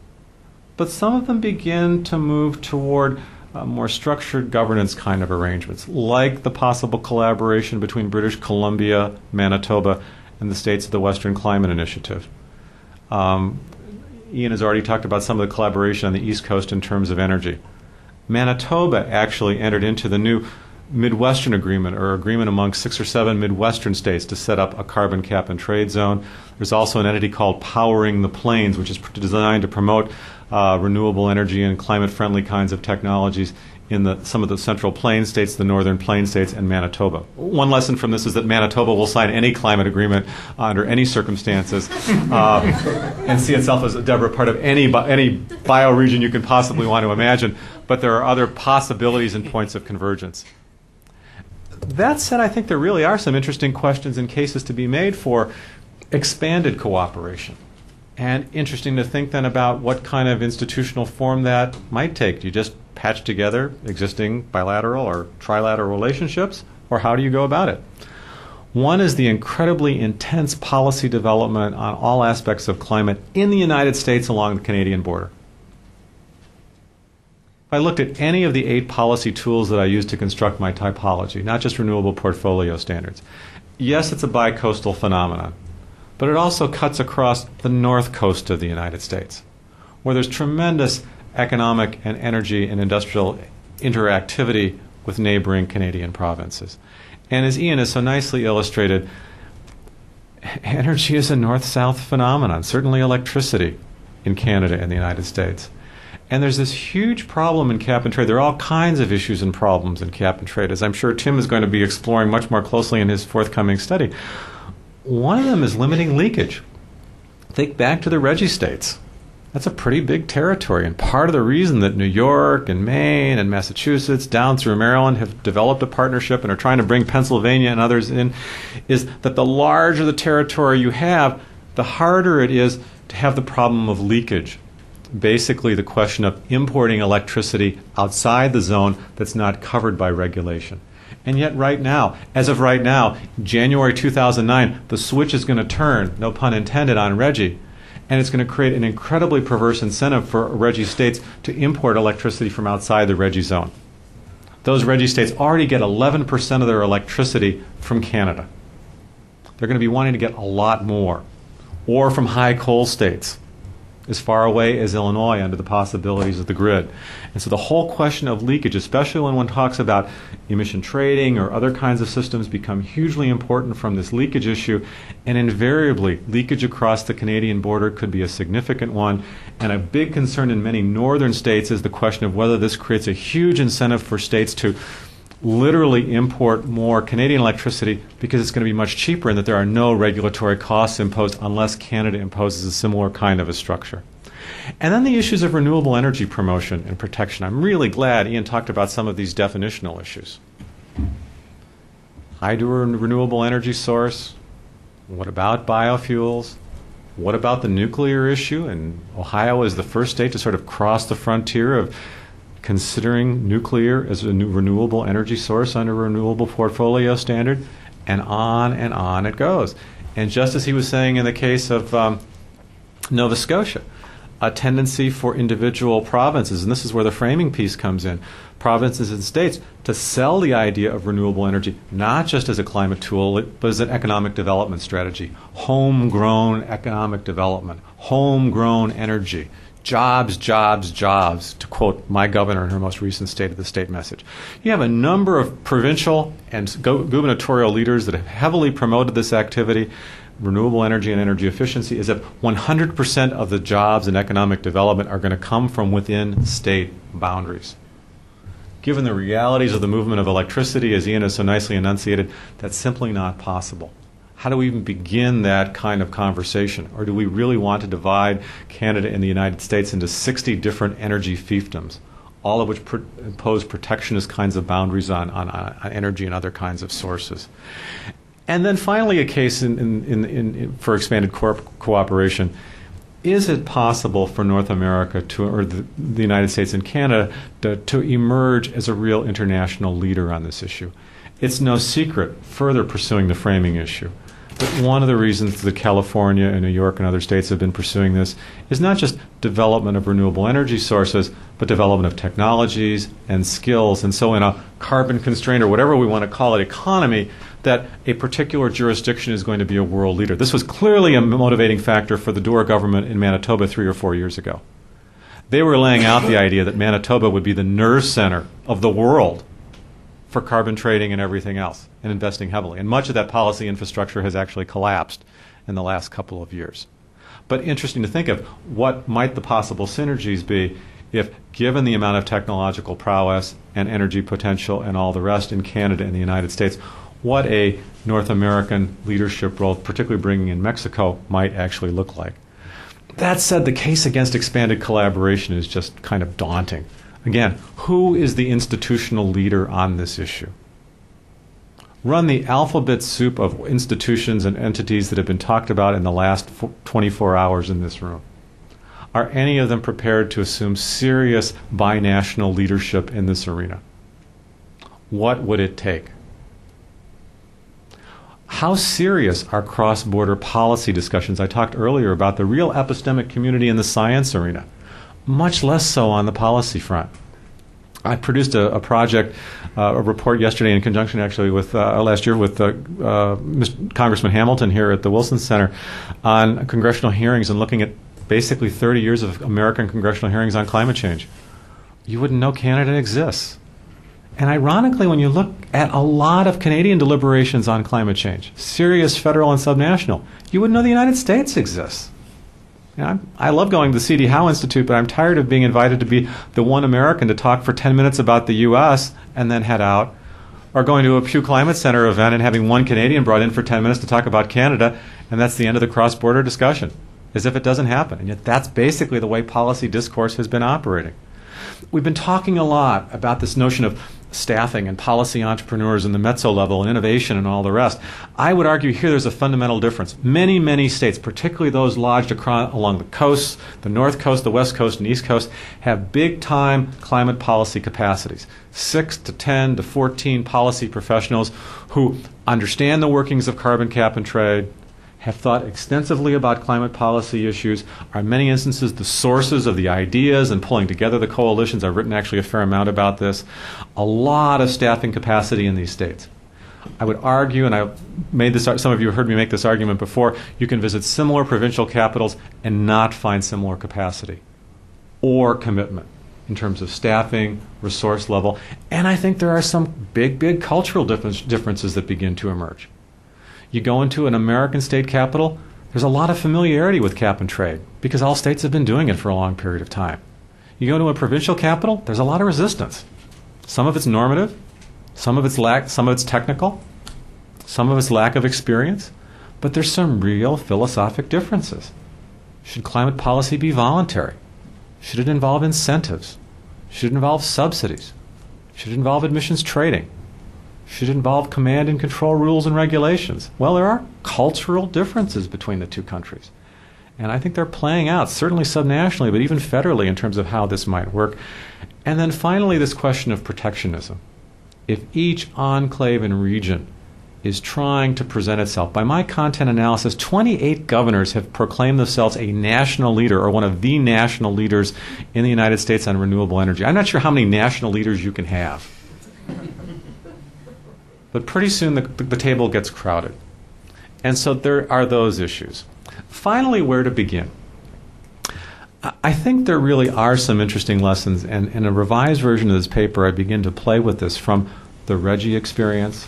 But some of them begin to move toward more structured governance kind of arrangements, like the possible collaboration between British Columbia, Manitoba, and the states of the Western Climate Initiative. Ian has already talked about some of the collaboration on the East Coast in terms of energy. Manitoba actually entered into the new Midwestern Agreement, or agreement among 6 or 7 Midwestern states to set up a carbon cap and trade zone. There's also an entity called Powering the Plains, which is designed to promote renewable energy and climate-friendly kinds of technologies in some of the Central Plains states, the Northern Plains states, and Manitoba. One lesson from this is that Manitoba will sign any climate agreement under any circumstances and see itself as a part of any bioregion you can possibly want to imagine, but there are other possibilities and points of convergence. That said, I think there really are some interesting questions and cases to be made for expanded cooperation. And interesting to think then about what kind of institutional form that might take. Do you just patch together existing bilateral or trilateral relationships, or how do you go about it? One is the incredibly intense policy development on all aspects of climate in the United States along the Canadian border. If I looked at any of the 8 policy tools that I use to construct my typology, not just renewable portfolio standards, yes, it's a bi-coastal phenomenon, but it also cuts across the north coast of the United States, where there's tremendous economic and energy and industrial interactivity with neighboring Canadian provinces. And as Ian has so nicely illustrated, energy is a north-south phenomenon, certainly electricity in Canada and the United States. And there's this huge problem in cap and trade. There are all kinds of issues and problems in cap and trade, as I'm sure Tim is going to be exploring much more closely in his forthcoming study. One of them is limiting leakage. Think back to the Regi states. That's a pretty big territory, and part of the reason that New York and Maine and Massachusetts down through Maryland have developed a partnership and are trying to bring Pennsylvania and others in is that the larger the territory you have, the harder it is to have the problem of leakage. Basically the question of importing electricity outside the zone that's not covered by regulation. And yet right now, as of right now, January 2009, the switch is going to turn, no pun intended, on Regi. And it's going to create an incredibly perverse incentive for Regi states to import electricity from outside the Regi zone. Those Regi states already get 11% of their electricity from Canada. They're going to be wanting to get a lot more. Or from high coal states, as far away as Illinois under the possibilities of the grid. And so the whole question of leakage, especially when one talks about emission trading or other kinds of systems, become hugely important from this leakage issue. And invariably, leakage across the Canadian border could be a significant one. And a big concern in many northern states is the question of whether this creates a huge incentive for states to literally import more Canadian electricity because it's going to be much cheaper and that there are no regulatory costs imposed unless Canada imposes a similar kind of a structure. And then the issues of renewable energy promotion and protection. I'm really glad Ian talked about some of these definitional issues. Hydro renewable energy source. What about biofuels? What about the nuclear issue? And Ohio is the first state to sort of cross the frontier of considering nuclear as a new renewable energy source under a renewable portfolio standard, and on it goes. And just as he was saying in the case of Nova Scotia, a tendency for individual provinces, and this is where the framing piece comes in, provinces and states to sell the idea of renewable energy not just as a climate tool, but as an economic development strategy. Homegrown economic development, homegrown energy. Jobs, jobs, jobs, to quote my governor in her most recent State of the State message. You have a number of provincial and gubernatorial leaders that have heavily promoted this activity, renewable energy and energy efficiency, as if 100% of the jobs and economic development are going to come from within state boundaries. Given the realities of the movement of electricity, as Ian has so nicely enunciated, that's simply not possible. How do we even begin that kind of conversation? Or do we really want to divide Canada and the United States into 60 different energy fiefdoms, all of which impose protectionist kinds of boundaries on energy and other kinds of sources? And then finally, a case for expanded cooperation. Is it possible for North America or the United States and Canada to emerge as a real international leader on this issue? It's no secret further pursuing the framing issue. But one of the reasons that California and New York and other states have been pursuing this is not just development of renewable energy sources, but development of technologies and skills. And so in a carbon constrained, or whatever we want to call it, economy, that a particular jurisdiction is going to be a world leader. This was clearly a motivating factor for the Doer government in Manitoba 3 or 4 years ago. They were laying out the idea that Manitoba would be the nerve center of the world for carbon trading and everything else, and investing heavily. And much of that policy infrastructure has actually collapsed in the last couple of years. But interesting to think of, what might the possible synergies be if, given the amount of technological prowess and energy potential and all the rest in Canada and the United States, what a North American leadership role, particularly bringing in Mexico, might actually look like. That said, the case against expanded collaboration is just kind of daunting. Again, who is the institutional leader on this issue? Run the alphabet soup of institutions and entities that have been talked about in the last 24 hours in this room. Are any of them prepared to assume serious binational leadership in this arena? What would it take? How serious are cross-border policy discussions? I talked earlier about the real epistemic community in the science arena. Much less so on the policy front. I produced a project, a report yesterday in conjunction actually with last year with Congressman Hamilton here at the Wilson Center on congressional hearings and looking at basically 30 years of American congressional hearings on climate change. You wouldn't know Canada exists. And ironically, when you look at a lot of Canadian deliberations on climate change, serious federal and subnational, you wouldn't know the United States exists. I love going to the C.D. Howe Institute, but I'm tired of being invited to be the one American to talk for 10 minutes about the U.S. and then head out, or going to a Pew Climate Center event and having one Canadian brought in for 10 minutes to talk about Canada, and that's the end of the cross-border discussion, as if it doesn't happen. And yet that's basically the way policy discourse has been operating. We've been talking a lot about this notion of staffing and policy entrepreneurs and the mezzo level and innovation and all the rest. I would argue here there's a fundamental difference. Many, many states, particularly those lodged along the coasts, the North Coast, the West Coast, and East Coast, have big-time climate policy capacities. 6 to 10 to 14 policy professionals who understand the workings of carbon cap and trade, have thought extensively about climate policy issues, are in many instances the sources of the ideas and pulling together the coalitions. I've written actually a fair amount about this. A lot of staffing capacity in these states. I would argue, and I made this, some of you have heard me make this argument before, you can visit similar provincial capitals and not find similar capacity or commitment in terms of staffing, resource level, and I think there are some big, big cultural differences that begin to emerge. You go into an American state capital, there's a lot of familiarity with cap and trade because all states have been doing it for a long period of time. You go to a provincial capital, there's a lot of resistance. Some of it's normative, some of it's technical, some of it's lack of experience, but there's some real philosophic differences. Should climate policy be voluntary? Should it involve incentives? Should it involve subsidies? Should it involve emissions trading? Should it involve command and control rules and regulations? Well, there are cultural differences between the two countries. And I think they're playing out, certainly subnationally, but even federally in terms of how this might work. And then finally, this question of protectionism. If each enclave and region is trying to present itself, by my content analysis, 28 governors have proclaimed themselves a national leader or one of the national leaders in the United States on renewable energy. I'm not sure how many national leaders you can have. But pretty soon the table gets crowded. And so there are those issues. Finally, where to begin? I think there really are some interesting lessons, and in a revised version of this paper I begin to play with this from the RGGI experience,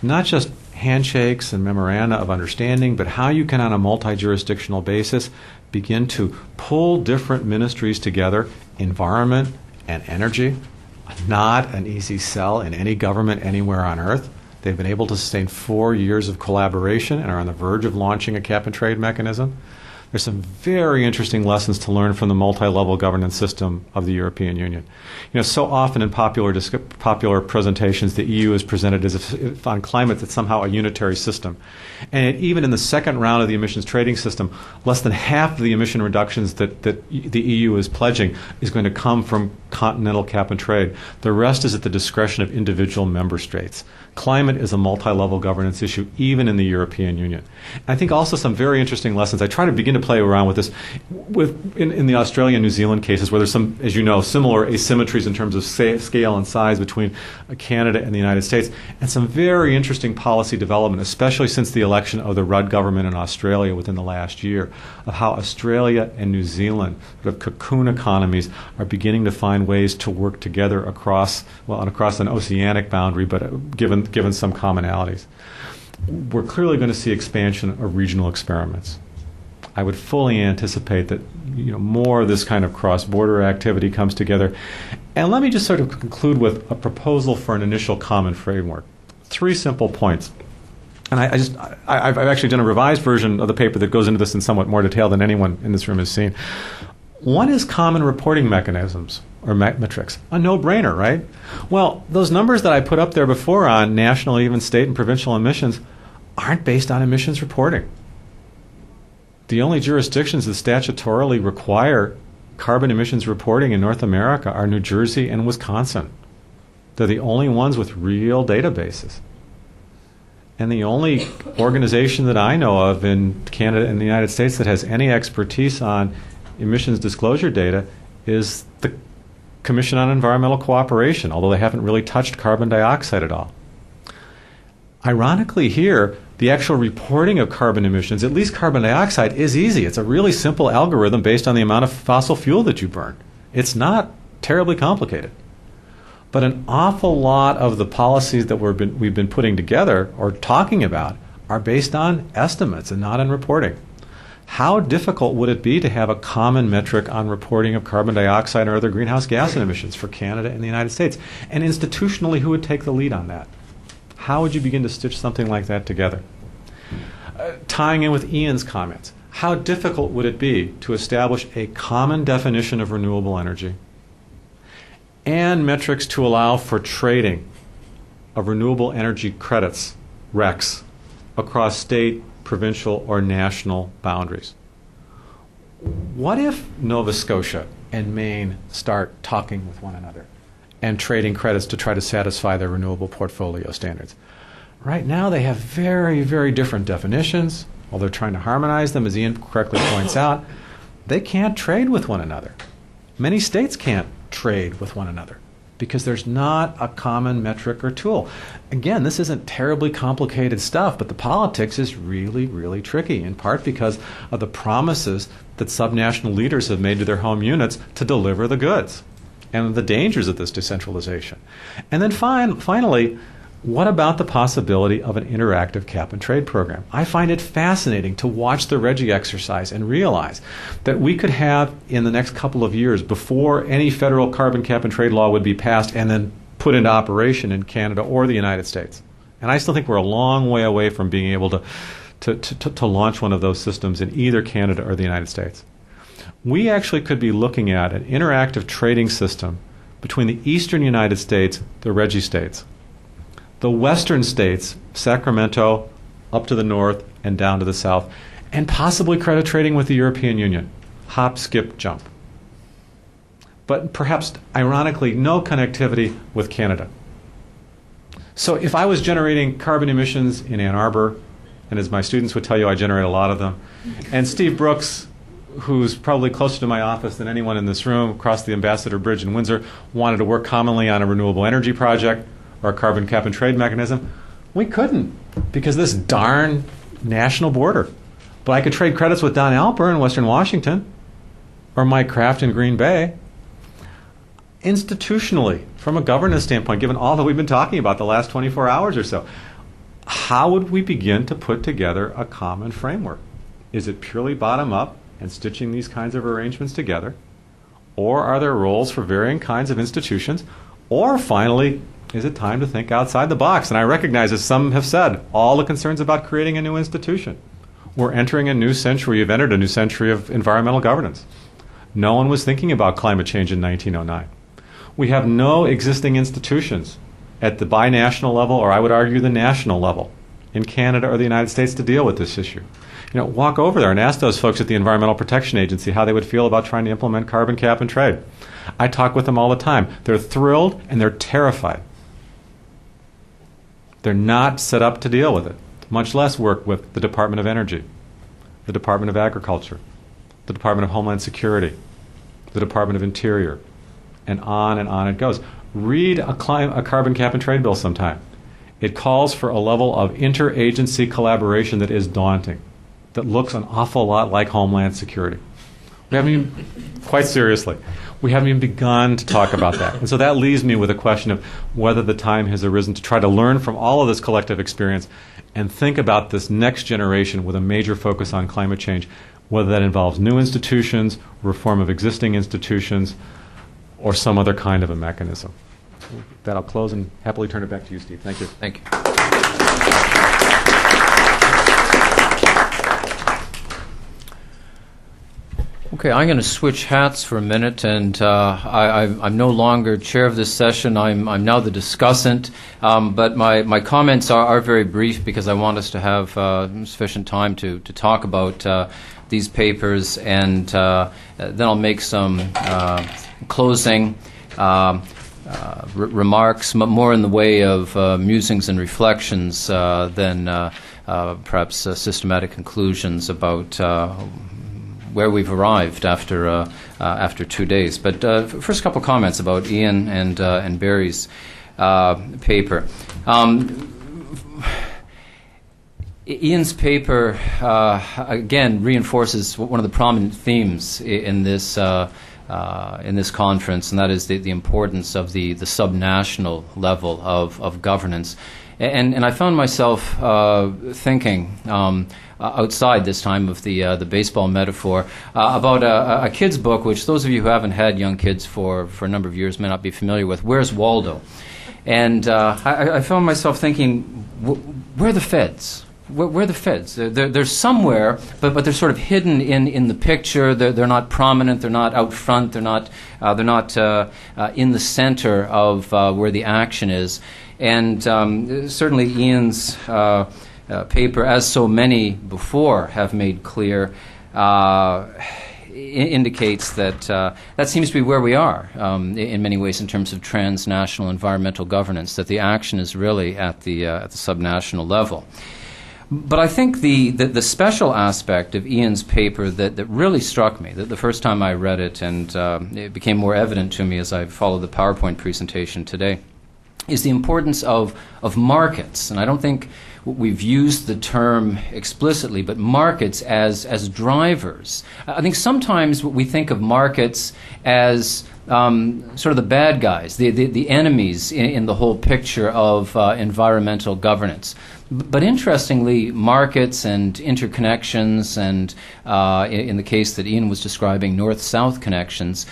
not just handshakes and memoranda of understanding, but how you can on a multi-jurisdictional basis begin to pull different ministries together, environment and energy, not an easy sell in any government anywhere on earth. They've been able to sustain 4 years of collaboration and are on the verge of launching a cap-and-trade mechanism. There's some very interesting lessons to learn from the multi-level governance system of the European Union. So often in popular presentations, the EU is presented as if on climate that's somehow a unitary system. And even in the second round of the emissions trading system, less than half of the emission reductions that the EU is pledging is going to come from continental cap and trade. The rest is at the discretion of individual member states. Climate is a multi-level governance issue, even in the European Union. And I think also some very interesting lessons. I try to begin to play around with this in the Australia and New Zealand cases, where there's some, as you know, similar asymmetries in terms of scale and size between Canada and the United States, and some very interesting policy development, especially since the election of the Rudd government in Australia within the last year, of how Australia and New Zealand, sort of cocoon economies, are beginning to find ways to work together across an oceanic boundary, but given some commonalities. We're clearly going to see expansion of regional experiments. I would fully anticipate that more of this kind of cross-border activity comes together. And let me just sort of conclude with a proposal for an initial common framework. 3 simple points. And I've actually done a revised version of the paper that goes into this in somewhat more detail than anyone in this room has seen. One is common reporting mechanisms or metrics. A no-brainer, right? Well, those numbers that I put up there before on national, even state and provincial emissions aren't based on emissions reporting. The only jurisdictions that statutorily require carbon emissions reporting in North America are New Jersey and Wisconsin. They're the only ones with real databases. And the only organization that I know of in Canada and the United States that has any expertise on emissions disclosure data is the Commission on Environmental Cooperation, although they haven't really touched carbon dioxide at all. Ironically here, the actual reporting of carbon emissions, at least carbon dioxide, is easy. It's a really simple algorithm based on the amount of fossil fuel that you burn. It's not terribly complicated. But an awful lot of the policies that we've been putting together or talking about are based on estimates and not on reporting. How difficult would it be to have a common metric on reporting of carbon dioxide or other greenhouse gas emissions for Canada and the United States? And institutionally, who would take the lead on that? How would you begin to stitch something like that together? Tying in with Ian's comments, how difficult would it be to establish a common definition of renewable energy and metrics to allow for trading of renewable energy credits, RECs, across state, provincial, or national boundaries? What if Nova Scotia and Maine start talking with one another and trading credits to try to satisfy their renewable portfolio standards? Right now they have very, very different definitions. While they're trying to harmonize them, as Ian correctly points out, they can't trade with one another. Many states can't trade with one another because there's not a common metric or tool. Again, this isn't terribly complicated stuff, but the politics is really, really tricky, in part because of the promises that subnational leaders have made to their home units to deliver the goods and the dangers of this decentralization. And then finally, what about the possibility of an interactive cap-and-trade program? I find it fascinating to watch the RGGI exercise and realize that we could have, in the next couple of years, before any federal carbon cap-and-trade law would be passed and then put into operation in Canada or the United States. And I still think we're a long way away from being able to launch one of those systems in either Canada or the United States. We actually could be looking at an interactive trading system between the eastern United States, the RGGI states, the western states, Sacramento, up to the north and down to the south, and possibly credit trading with the European Union. Hop, skip, jump. But perhaps, ironically, no connectivity with Canada. So if I was generating carbon emissions in Ann Arbor, and as my students would tell you, I generate a lot of them, and Steve Brooks, who's probably closer to my office than anyone in this room, across the Ambassador Bridge in Windsor, wanted to work commonly on a renewable energy project or a carbon cap and trade mechanism, we couldn't because this darn national border. But I could trade credits with Don Alper in Western Washington or Mike Kraft in Green Bay. Institutionally, from a governance standpoint, given all that we've been talking about the last 24 hours or so, how would we begin to put together a common framework? Is it purely bottom-up and stitching these kinds of arrangements together? Or are there roles for varying kinds of institutions? Or finally, is it time to think outside the box? And I recognize, as some have said, all the concerns about creating a new institution. We're entering a new century. You've entered a new century of environmental governance. No one was thinking about climate change in 1909. We have no existing institutions at the binational level, or I would argue the national level, in Canada or the United States to deal with this issue. Walk over there and ask those folks at the Environmental Protection Agency how they would feel about trying to implement carbon cap and trade. I talk with them all the time. They're thrilled and they're terrified. They're not set up to deal with it, much less work with the Department of Energy, the Department of Agriculture, the Department of Homeland Security, the Department of Interior, and on it goes. Read a carbon cap and trade bill sometime. It calls for a level of interagency collaboration that is daunting, that looks an awful lot like Homeland Security. We haven't even, quite seriously, we haven't even begun to talk about that. And so that leaves me with a question of whether the time has arisen to try to learn from all of this collective experience and think about this next generation with a major focus on climate change, whether that involves new institutions, reform of existing institutions, or some other kind of a mechanism. With that, I'll close and happily turn it back to you, Steve. Thank you. Thank you. Okay, I'm going to switch hats for a minute, and I'm no longer chair of this session. I'm now the discussant, but my comments are very brief because I want us to have sufficient time to talk about these papers, and then I'll make some closing remarks, more in the way of musings and reflections than perhaps systematic conclusions about where we've arrived after 2 days. But first, a couple of comments about Ian and Barry's paper. Ian's paper again reinforces one of the prominent themes in this conference, and that is the importance of the subnational level of governance. And I found myself thinking outside this time of the baseball metaphor about a kid's book, which those of you who haven't had young kids for a number of years may not be familiar with. Where's Waldo? And I found myself thinking, where are the feds? Where are the feds? They're somewhere, but they're sort of hidden in the picture. They're not prominent. They're not out front. They're not in the center of where the action is. And certainly Ian's paper, as so many before have made clear, indicates that that seems to be where we are in many ways in terms of transnational environmental governance, that the action is really at the subnational level. But I think the special aspect of Ian's paper that really struck me, the first time I read it, and it became more evident to me as I followed the PowerPoint presentation today, is the importance of markets. And I don't think we've used the term explicitly, but markets as drivers. I think sometimes we think of markets as sort of the bad guys, the enemies in the whole picture of environmental governance. But interestingly, markets and interconnections, and in the case that Ian was describing, north-south connections,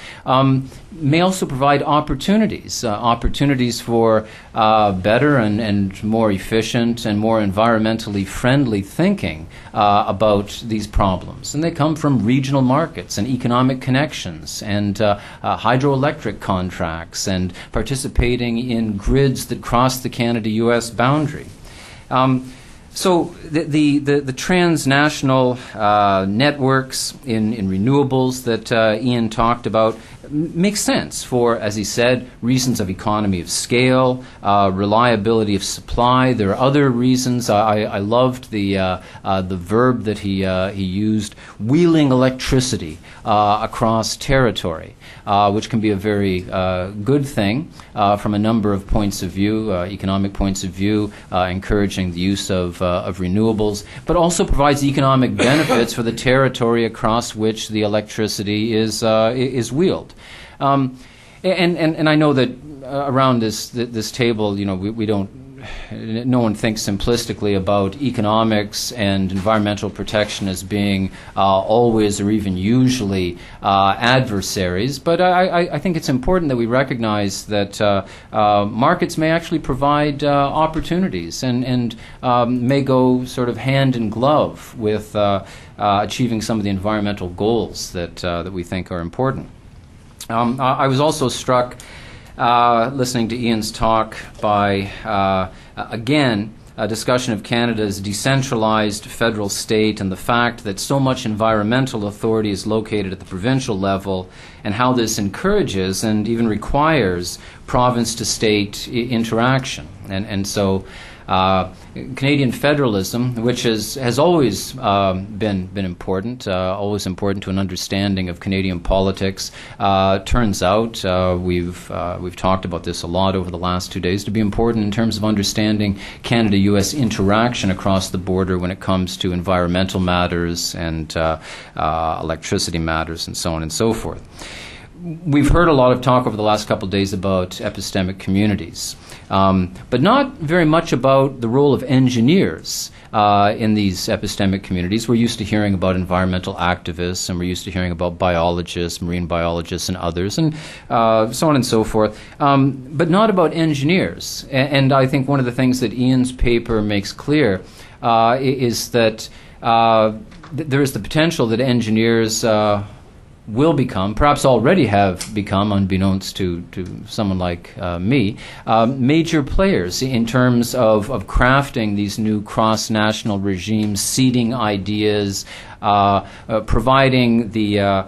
may also provide opportunities for better and more efficient and more environmentally friendly thinking about these problems. And they come from regional markets and economic connections and hydroelectric contracts and participating in grids that cross the Canada-U.S. boundary. So the transnational networks in renewables that Ian talked about makes sense for, as he said, reasons of economy of scale, reliability of supply. There are other reasons. I loved the verb that he used, wheeling electricity across territory, which can be a very good thing from a number of points of view, economic points of view, encouraging the use of renewables, but also provides economic benefits for the territory across which the electricity is wheeled. And I know that around this table, we don't no one thinks simplistically about economics and environmental protection as being always or even usually adversaries. But I think it's important that we recognize that markets may actually provide opportunities and may go sort of hand in glove with achieving some of the environmental goals that we think are important. I was also struck listening to Ian's talk by, again, a discussion of Canada's decentralized federal state and the fact that so much environmental authority is located at the provincial level, and how this encourages and even requires province-to-state interaction. And so Canadian federalism, which has always been important, always important to an understanding of Canadian politics, turns out, we've talked about this a lot over the last 2 days, to be important in terms of understanding Canada-U.S. interaction across the border when it comes to environmental matters and electricity matters and so on and so forth. We've heard a lot of talk over the last couple of days about epistemic communities, but not very much about the role of engineers in these epistemic communities. We're used to hearing about environmental activists, and we're used to hearing about biologists, marine biologists, and others, and so on and so forth, but not about engineers. And I think one of the things that Ian's paper makes clear is that there is the potential that engineers will become, perhaps already have become, unbeknownst to someone like me, major players in terms of crafting these new cross-national regimes, seeding ideas, providing the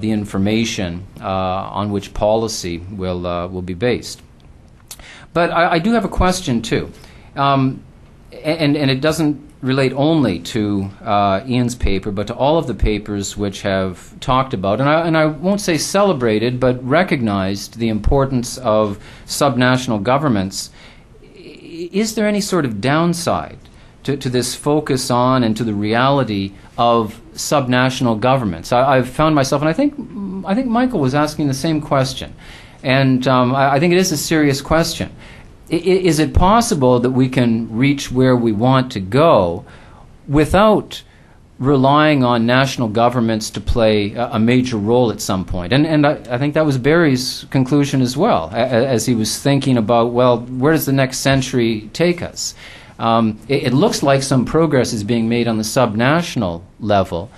information on which policy will be based. But I do have a question too, and it doesn't relate only to Ian's paper, but to all of the papers which have talked about, and I won't say celebrated, but recognized the importance of subnational governments. Is there any sort of downside to this focus on and to the reality of subnational governments? I've found myself, and I think Michael was asking the same question, and I think it is a serious question. Is it possible that we can reach where we want to go without relying on national governments to play a major role at some point? And I think that was Barry's conclusion as well, as he was thinking about, well, where does the next century take us? It looks like some progress is being made on the subnational level.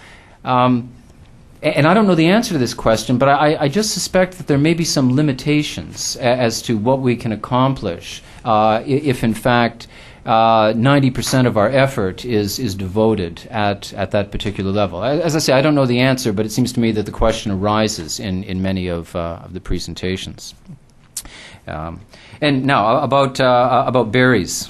And I don't know the answer to this question, but I just suspect that there may be some limitations as to what we can accomplish if, in fact, 90% of our effort is devoted at that particular level. As I say, I don't know the answer, but it seems to me that the question arises in many of the presentations. And now about Barry's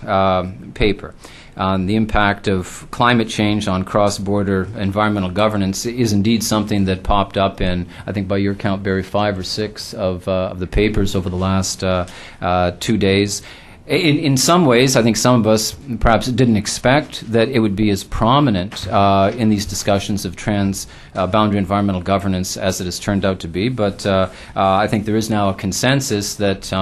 paper on the impact of climate change on cross-border environmental governance is indeed something that popped up in, I think by your count, Barry, 5 or 6 of the papers over the last 2 days. In some ways, I think some of us perhaps didn't expect that it would be as prominent in these discussions of boundary environmental governance as it has turned out to be. But I think there is now a consensus that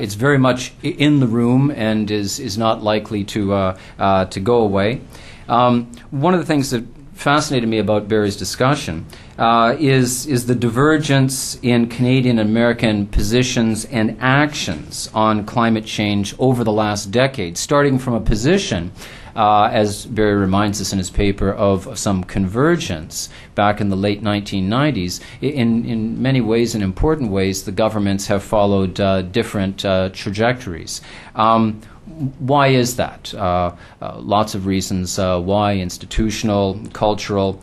it's very much in the room and is not likely to go away. One of the things that fascinated me about Barry's discussion is the divergence in Canadian and American positions and actions on climate change over the last decade, starting from a position, as Barry reminds us in his paper, of some convergence back in the late 1990s. In many ways, in important ways, the governments have followed different trajectories. Why is that? Lots of reasons why: institutional, cultural.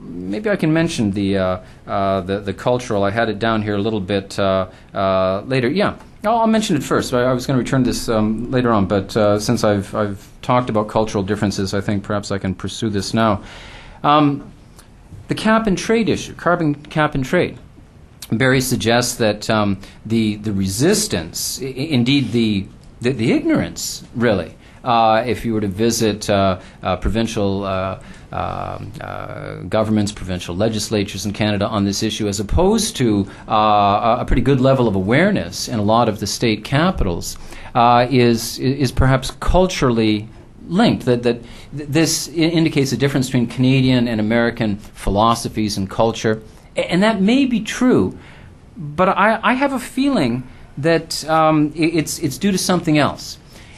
Maybe I can mention the cultural. I had it down here a little bit later. Yeah, I'll mention it first. I was going to return this later on, but since I've talked about cultural differences, I think perhaps I can pursue this now. The cap and trade issue, carbon cap and trade. Barry suggests that the resistance, indeed the ignorance, really, if you were to visit provincial governments, provincial legislatures in Canada on this issue, as opposed to a pretty good level of awareness in a lot of the state capitals, is perhaps culturally linked, that this indicates a difference between Canadian and American philosophies and culture. And that may be true, but I have a feeling that it's due to something else,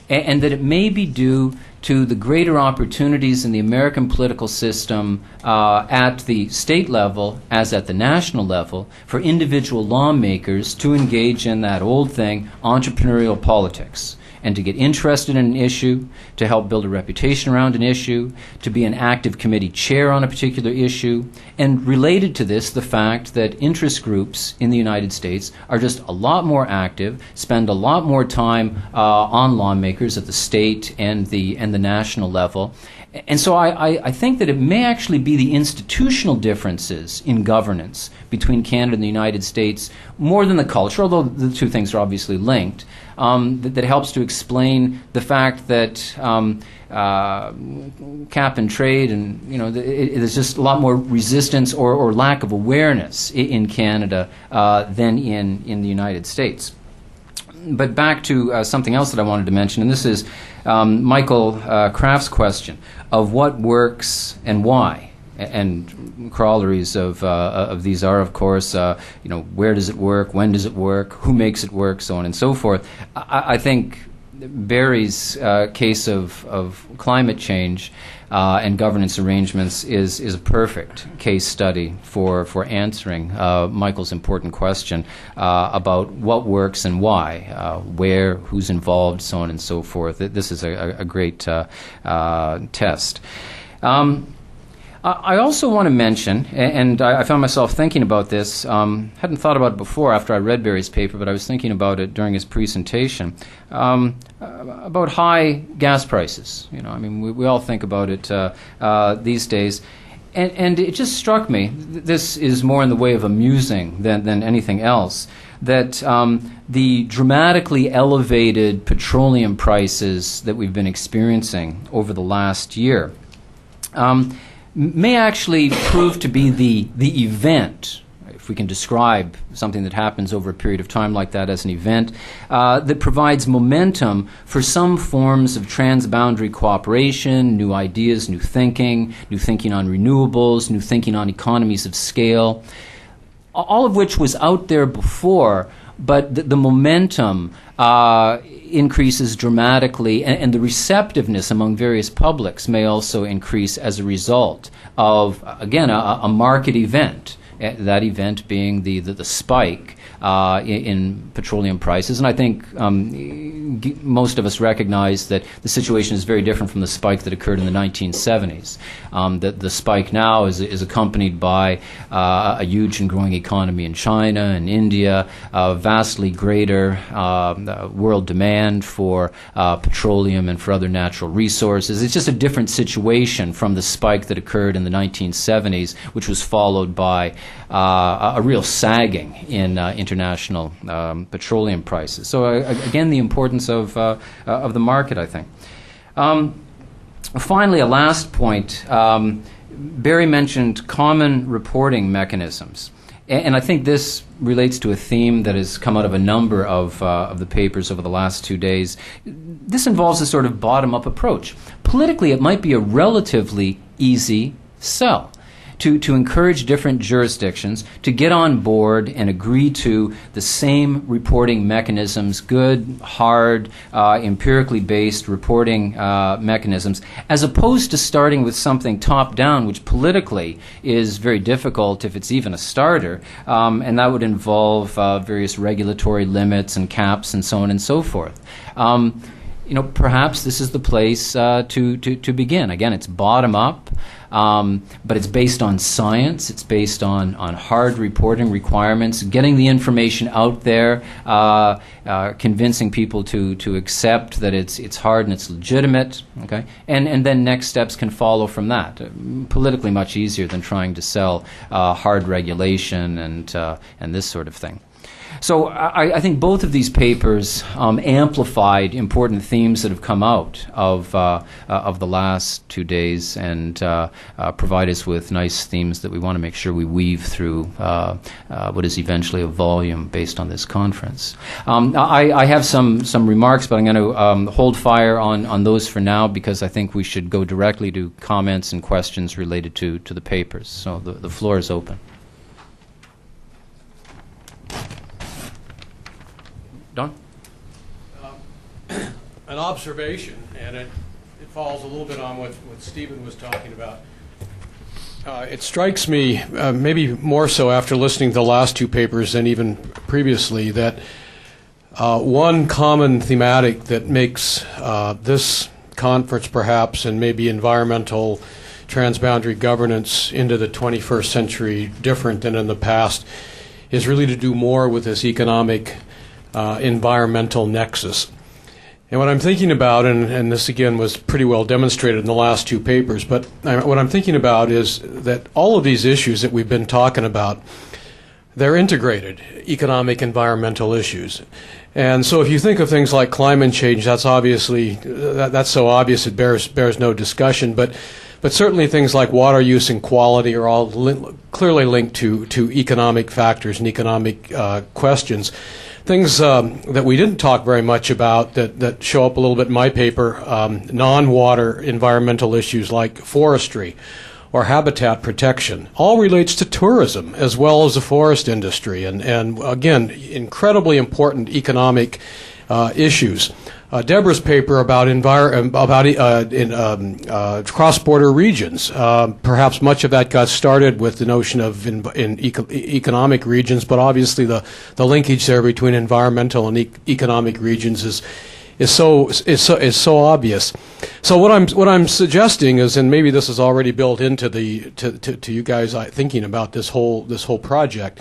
and that it may be due to the greater opportunities in the American political system at the state level as at the national level for individual lawmakers to engage in that old thing, entrepreneurial politics, and to get interested in an issue, to help build a reputation around an issue, to be an active committee chair on a particular issue, and related to this, the fact that interest groups in the United States are just a lot more active, spend a lot more time on lawmakers at the state and the national level. And so I think that it may actually be the institutional differences in governance between Canada and the United States more than the culture, although the two things are obviously linked, that helps to explain the fact that cap and trade and, there's just a lot more resistance or lack of awareness in Canada than in the United States. But back to something else that I wanted to mention, and this is Michael Kraft's question of what works and why. And corollaries of these are, of course, where does it work, when does it work, who makes it work, so on and so forth. I think Barry's case of climate change and governance arrangements is a perfect case study for answering Michael's important question about what works and why, where, who's involved, so on and so forth. This is a great test. I also want to mention, and I found myself thinking about this, hadn't thought about it before after I read Barry's paper, but I was thinking about it during his presentation, about high gas prices. We all think about it these days. And it just struck me, this is more in the way of amusing than anything else, that the dramatically elevated petroleum prices that we've been experiencing over the last year may actually prove to be the event, if we can describe something that happens over a period of time like that as an event, that provides momentum for some forms of transboundary cooperation, new ideas, new thinking on renewables, new thinking on economies of scale, all of which was out there before, but the momentum increases dramatically, and the receptiveness among various publics may also increase as a result of, again, a market event. That event being the spike in petroleum prices. And I think most of us recognize that the situation is very different from the spike that occurred in the 1970s. That the spike now is accompanied by a huge and growing economy in China and India, vastly greater world demand for petroleum and for other natural resources. It's just a different situation from the spike that occurred in the 1970s, which was followed by a real sagging in international petroleum prices. So again, the importance of the market, I think. Finally, a last point. Barry mentioned common reporting mechanisms. And I think this relates to a theme that has come out of a number of the papers over the last 2 days. This involves a sort of bottom-up approach. Politically, it might be a relatively easy sell to encourage different jurisdictions to get on board and agree to the same reporting mechanisms, good, hard, empirically based reporting mechanisms, as opposed to starting with something top-down, which politically is very difficult if it's even a starter, and that would involve various regulatory limits and caps and so on and so forth. Perhaps this is the place to begin. Again, it's bottom-up. But it's based on science, it's based on hard reporting requirements, getting the information out there, convincing people to accept that it's hard and it's legitimate, okay? And then next steps can follow from that. Politically much easier than trying to sell hard regulation and this sort of thing. So I think both of these papers amplified important themes that have come out of the last 2 days and provide us with nice themes that we want to make sure we weave through what is eventually a volume based on this conference. I have some remarks, but I'm going to hold fire on those for now because I think we should go directly to comments and questions related to the papers. So the floor is open. Don? An observation, and it falls a little bit on what Stephen was talking about. It strikes me, maybe more so after listening to the last two papers than even previously, that one common thematic that makes this conference perhaps and maybe environmental transboundary governance into the 21st century different than in the past is really to do more with this economic environmental nexus. And what I'm thinking about, and this again was pretty well demonstrated in the last two papers, but what I'm thinking about is that all of these issues that we've been talking about, they're integrated economic environmental issues. And so if you think of things like climate change, that's obviously, that's so obvious it bears no discussion, but certainly things like water use and quality are all clearly linked to economic factors and economic questions. Things that we didn't talk very much about that show up a little bit in my paper, non-water environmental issues like forestry or habitat protection, all relates to tourism as well as the forest industry, and again, incredibly important economic issues. Deborah's paper about cross-border regions. Perhaps much of that got started with the notion of economic regions, but obviously the linkage there between environmental and economic regions is so obvious. So what I'm suggesting is, and maybe this is already built into to you guys thinking about this whole project,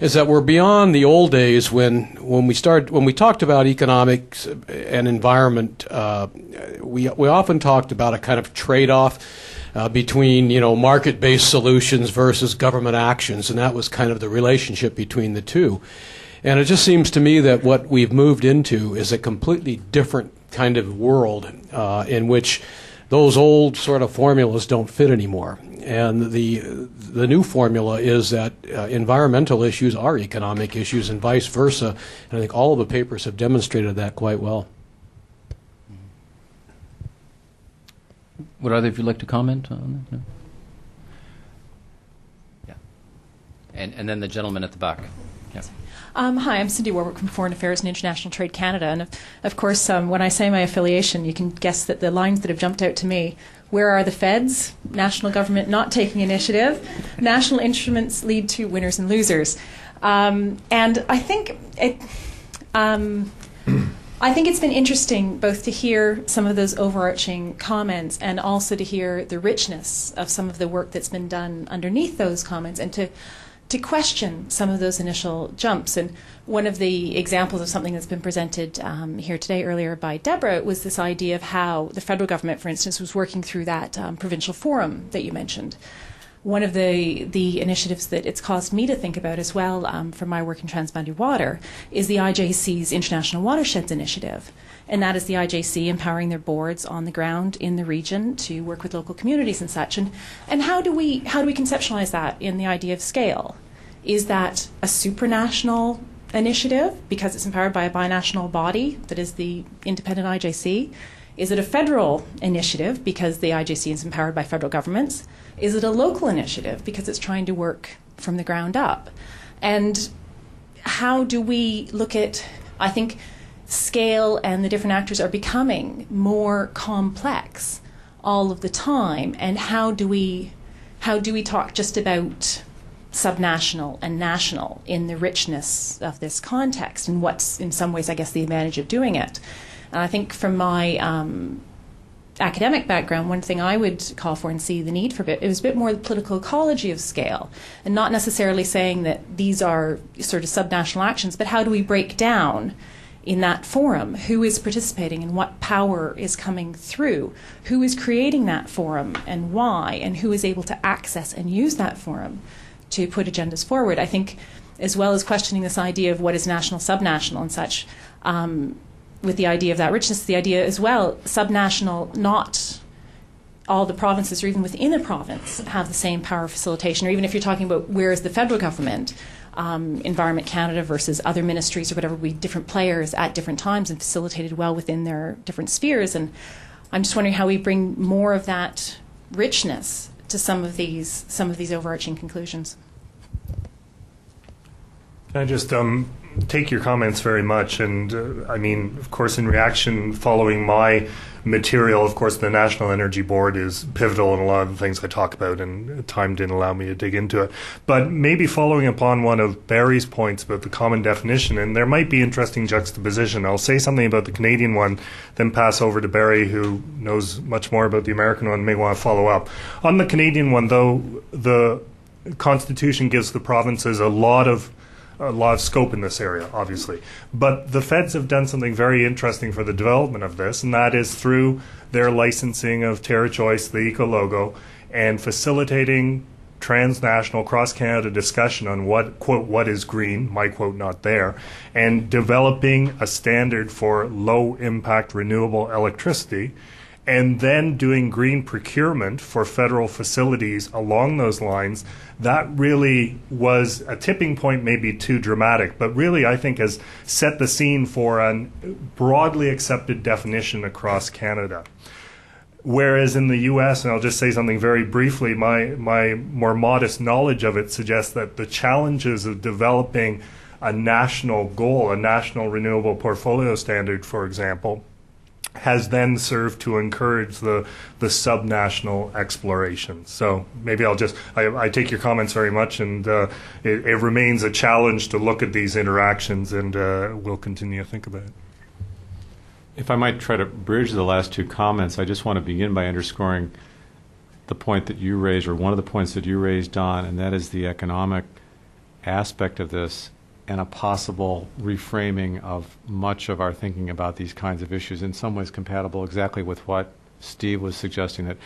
is that we're beyond the old days when we talked about economics and environment. We often talked about a kind of trade-off between market-based solutions versus government actions, and that was kind of the relationship between the two. And it just seems to me that what we've moved into is a completely different kind of world in which those old sort of formulas don't fit anymore. And the new formula is that environmental issues are economic issues and vice versa. And I think all of the papers have demonstrated that quite well. Would either of you like to comment on that? No? Yeah. And then the gentleman at the back. Yeah. Hi, I'm Cindy Warwick from Foreign Affairs and International Trade Canada. And of course, when I say my affiliation, you can guess that the lines that have jumped out to me: where are the feds? National government not taking initiative. National instruments lead to winners and losers. And I think it's been interesting both to hear some of those overarching comments and also to hear the richness of some of the work that's been done underneath those comments, and to question some of those initial jumps. And one of the examples of something that's been presented here today earlier by Deborah was this idea of how the federal government, for instance, was working through that provincial forum that you mentioned. One of the initiatives that it's caused me to think about as well from my work in transboundary water is the IJC's International Watersheds Initiative. And that is the IJC empowering their boards on the ground in the region to work with local communities and such. And how do we conceptualize that in the idea of scale? Is that a supranational initiative because it's empowered by a binational body that is the independent IJC? Is it a federal initiative because the IJC is empowered by federal governments? Is it a local initiative because it's trying to work from the ground up? And how do we look at, I think, scale and the different actors are becoming more complex all of the time, and how do we talk just about subnational and national in the richness of this context, and what's in some ways I guess the advantage of doing it? And I think from my academic background, one thing I would call for and see the need for it was a bit more the political ecology of scale, and not necessarily saying that these are sort of subnational actions, but how do we break down in that forum who is participating and what power is coming through, who is creating that forum and why, and who is able to access and use that forum to put agendas forward. I think as well as questioning this idea of what is national, subnational, and such, with the idea of that richness, the idea as well, subnational, not all the provinces or even within a province have the same power of facilitation, or even if you're talking about where is the federal government, Environment Canada versus other ministries or whatever, we different players at different times and facilitated well within their different spheres. And I'm just wondering how we bring more of that richness to some of these overarching conclusions. Can I just take your comments very much? And I mean, of course, in reaction following my material, of course, the National Energy Board is pivotal in a lot of the things I talk about, and time didn't allow me to dig into it. But maybe following upon one of Barry's points about the common definition, and there might be interesting juxtaposition. I'll say something about the Canadian one, then pass over to Barry, who knows much more about the American one, may want to follow up. On the Canadian one, though, the Constitution gives the provinces a lot of scope in this area, obviously. But the feds have done something very interesting for the development of this, and that is through their licensing of TerraChoice, the eco-logo, and facilitating transnational, cross-Canada discussion on what, quote, what is green, my quote, not there, and developing a standard for low-impact renewable electricity, and then doing green procurement for federal facilities along those lines. That really was a tipping point, maybe too dramatic, but really I think has set the scene for a broadly accepted definition across Canada. Whereas in the U.S., and I'll just say something very briefly, my more modest knowledge of it suggests that the challenges of developing a national goal, a national renewable portfolio standard, for example, has then served to encourage the subnational exploration. So maybe I take your comments very much, and it remains a challenge to look at these interactions, and we'll continue to think about it. If I might try to bridge the last two comments, I just want to begin by underscoring the point that you raised, or one of the points that you raised, Don, and that is the economic aspect of this and a possible reframing of much of our thinking about these kinds of issues, in some ways compatible exactly with what Steve was suggesting, that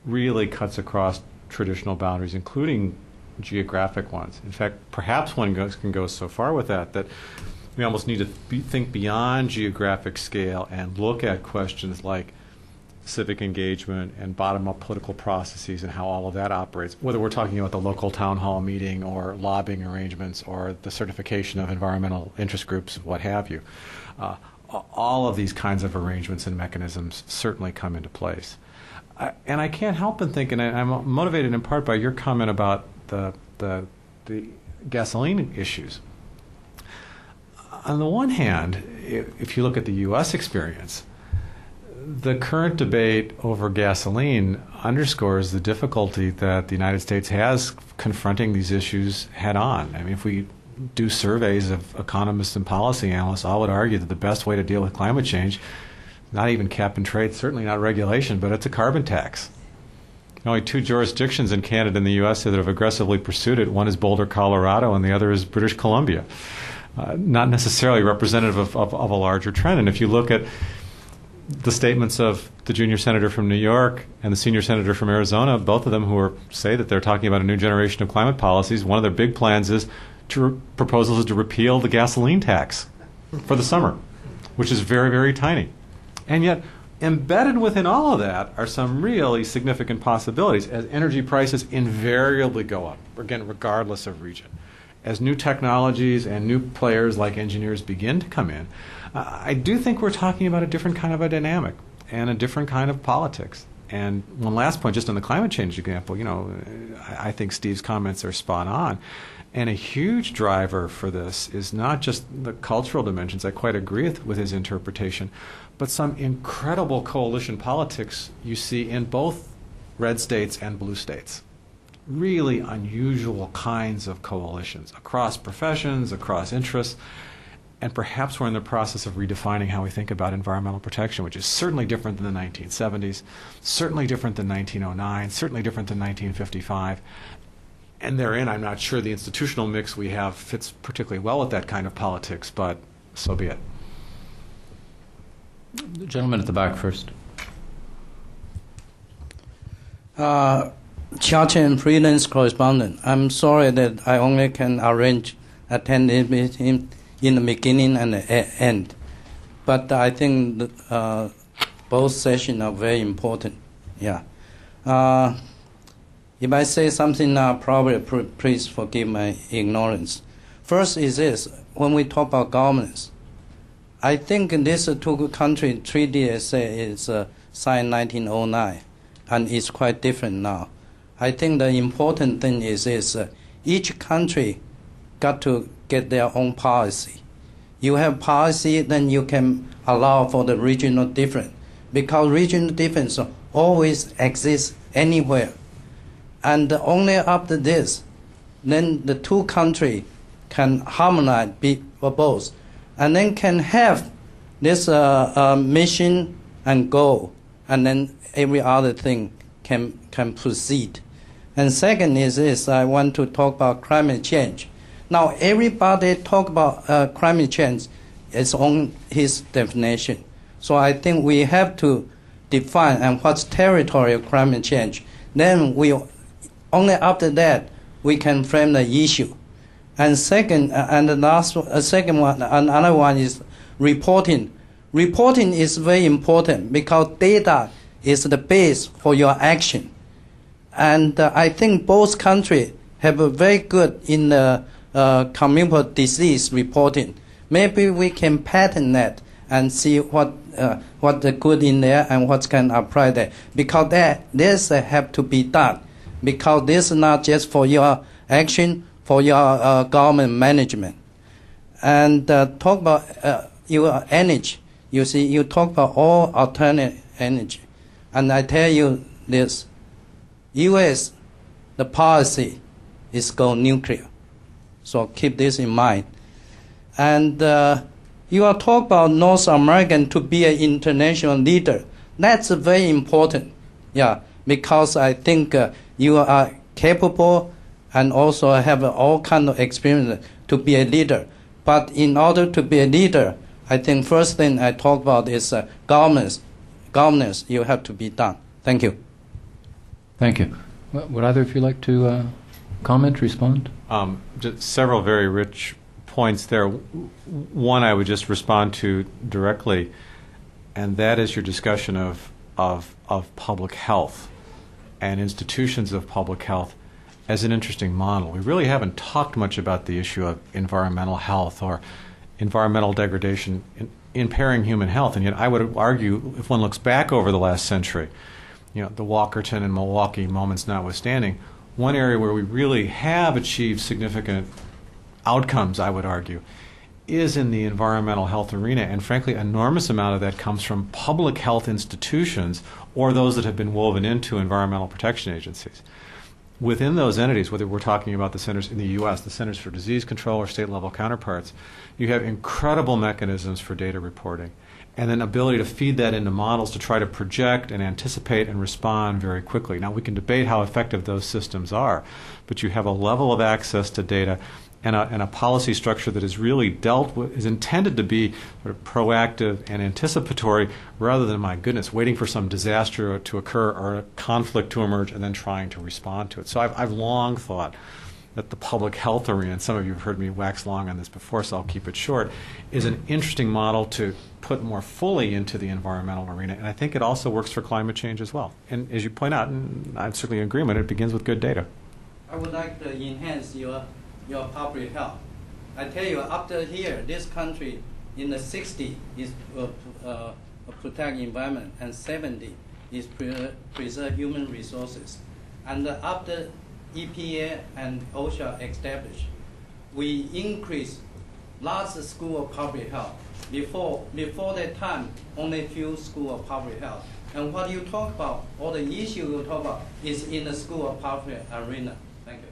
really cuts across traditional boundaries, including geographic ones. In fact, perhaps one can go so far with that we almost need to think beyond geographic scale and look at questions like civic engagement and bottom-up political processes and how all of that operates, whether we're talking about the local town hall meeting or lobbying arrangements or the certification of environmental interest groups, what have you. All of these kinds of arrangements and mechanisms certainly come into place. And I can't help but think, and I'm motivated in part by your comment about the gasoline issues. On the one hand, if you look at the U.S. experience, the current debate over gasoline underscores the difficulty that the United States has confronting these issues head on. I mean, if we do surveys of economists and policy analysts, I would argue that the best way to deal with climate change, not even cap and trade, certainly not regulation, but it's a carbon tax. Only two jurisdictions in Canada and the U.S. that have aggressively pursued it. One is Boulder, Colorado, and the other is British Columbia. Not necessarily representative of a larger trend. And if you look at the statements of the junior senator from New York and the senior senator from Arizona, both of them who say that they're talking about a new generation of climate policies, one of their big plans is proposals is to repeal the gasoline tax for the summer, which is very, very tiny. And yet, embedded within all of that are some really significant possibilities as energy prices invariably go up, again, regardless of region. As new technologies and new players like engineers begin to come in, I do think we're talking about a different kind of a dynamic and a different kind of politics. And one last point, just on the climate change example, I think Steve's comments are spot on. And a huge driver for this is not just the cultural dimensions, I quite agree with his interpretation, but some incredible coalition politics you see in both red states and blue states. Really unusual kinds of coalitions across professions, across interests. And perhaps we're in the process of redefining how we think about environmental protection, which is certainly different than the 1970s, certainly different than 1909, certainly different than 1955. And therein, I'm not sure the institutional mix we have fits particularly well with that kind of politics, but so be it. The gentleman at the back first. Charter and freelance correspondent. I'm sorry that I only can arrange attended with him in the beginning and the end. But I think both sessions are very important. Yeah. If I say something now, probably please forgive my ignorance. First is this: when we talk about governance, I think these two countries treaty is signed 1909, and it's quite different now. I think the important thing is each country got to get their own policy. You have policy, then you can allow for the regional difference, because regional difference always exists anywhere. And only after this, then the two countries can harmonize both, and then can have this mission and goal, and then every other thing can proceed. And second is this: I want to talk about climate change. Now everybody talk about climate change is on his definition. So I think we have to define and what's territorial climate change. Then only after that we can frame the issue. And second, and the second one, another one is reporting. Reporting is very important because data is the base for your action. And I think both countries have a very good in the communicable disease reporting. Maybe we can patent that and see what the good in there and what can apply there. Because this have to be done. Because this is not just for your action, for your government management. And talk about your energy. You see, you talk about all alternate energy. And I tell you this: U.S. the policy is go nuclear. So keep this in mind. And you are talking about North American to be an international leader. That's very important. Yeah, because I think you are capable and also have all kind of experience to be a leader. But in order to be a leader, I think first thing I talk about is governance. Governance, you have to be done. Thank you. Thank you. Would either of you like to comment, respond? Just several very rich points there. One I would just respond to directly, and that is your discussion of public health and institutions of public health as an interesting model. We really haven't talked much about the issue of environmental health or environmental degradation impairing human health, and yet I would argue, if one looks back over the last century, the Walkerton and Milwaukee moments notwithstanding, one area where we really have achieved significant outcomes, I would argue, is in the environmental health arena. And frankly, an enormous amount of that comes from public health institutions or those that have been woven into environmental protection agencies. Within those entities, whether we're talking about the centers in the U.S., the Centers for Disease Control or state-level counterparts, you have incredible mechanisms for data reporting and an ability to feed that into models to try to project and anticipate and respond very quickly. Now, we can debate how effective those systems are, but you have a level of access to data and a policy structure that is really dealt with, is intended to be sort of proactive and anticipatory rather than, my goodness, waiting for some disaster to occur or a conflict to emerge and then trying to respond to it. So I've long thought that the public health arena, and some of you have heard me wax long on this before, so I'll keep it short, is an interesting model to put more fully into the environmental arena. And I think it also works for climate change as well. And as you point out, and I'm certainly in agreement, it begins with good data. I would like to enhance your public health. I tell you, after here, this country in the 60s is protect environment, and 70 is preserve human resources. And after EPA and OSHA established, we increased large school of public health. Before that time, only few school of public health. And what you talk about, or the issue you talk about, is in the school of public arena. Thank you.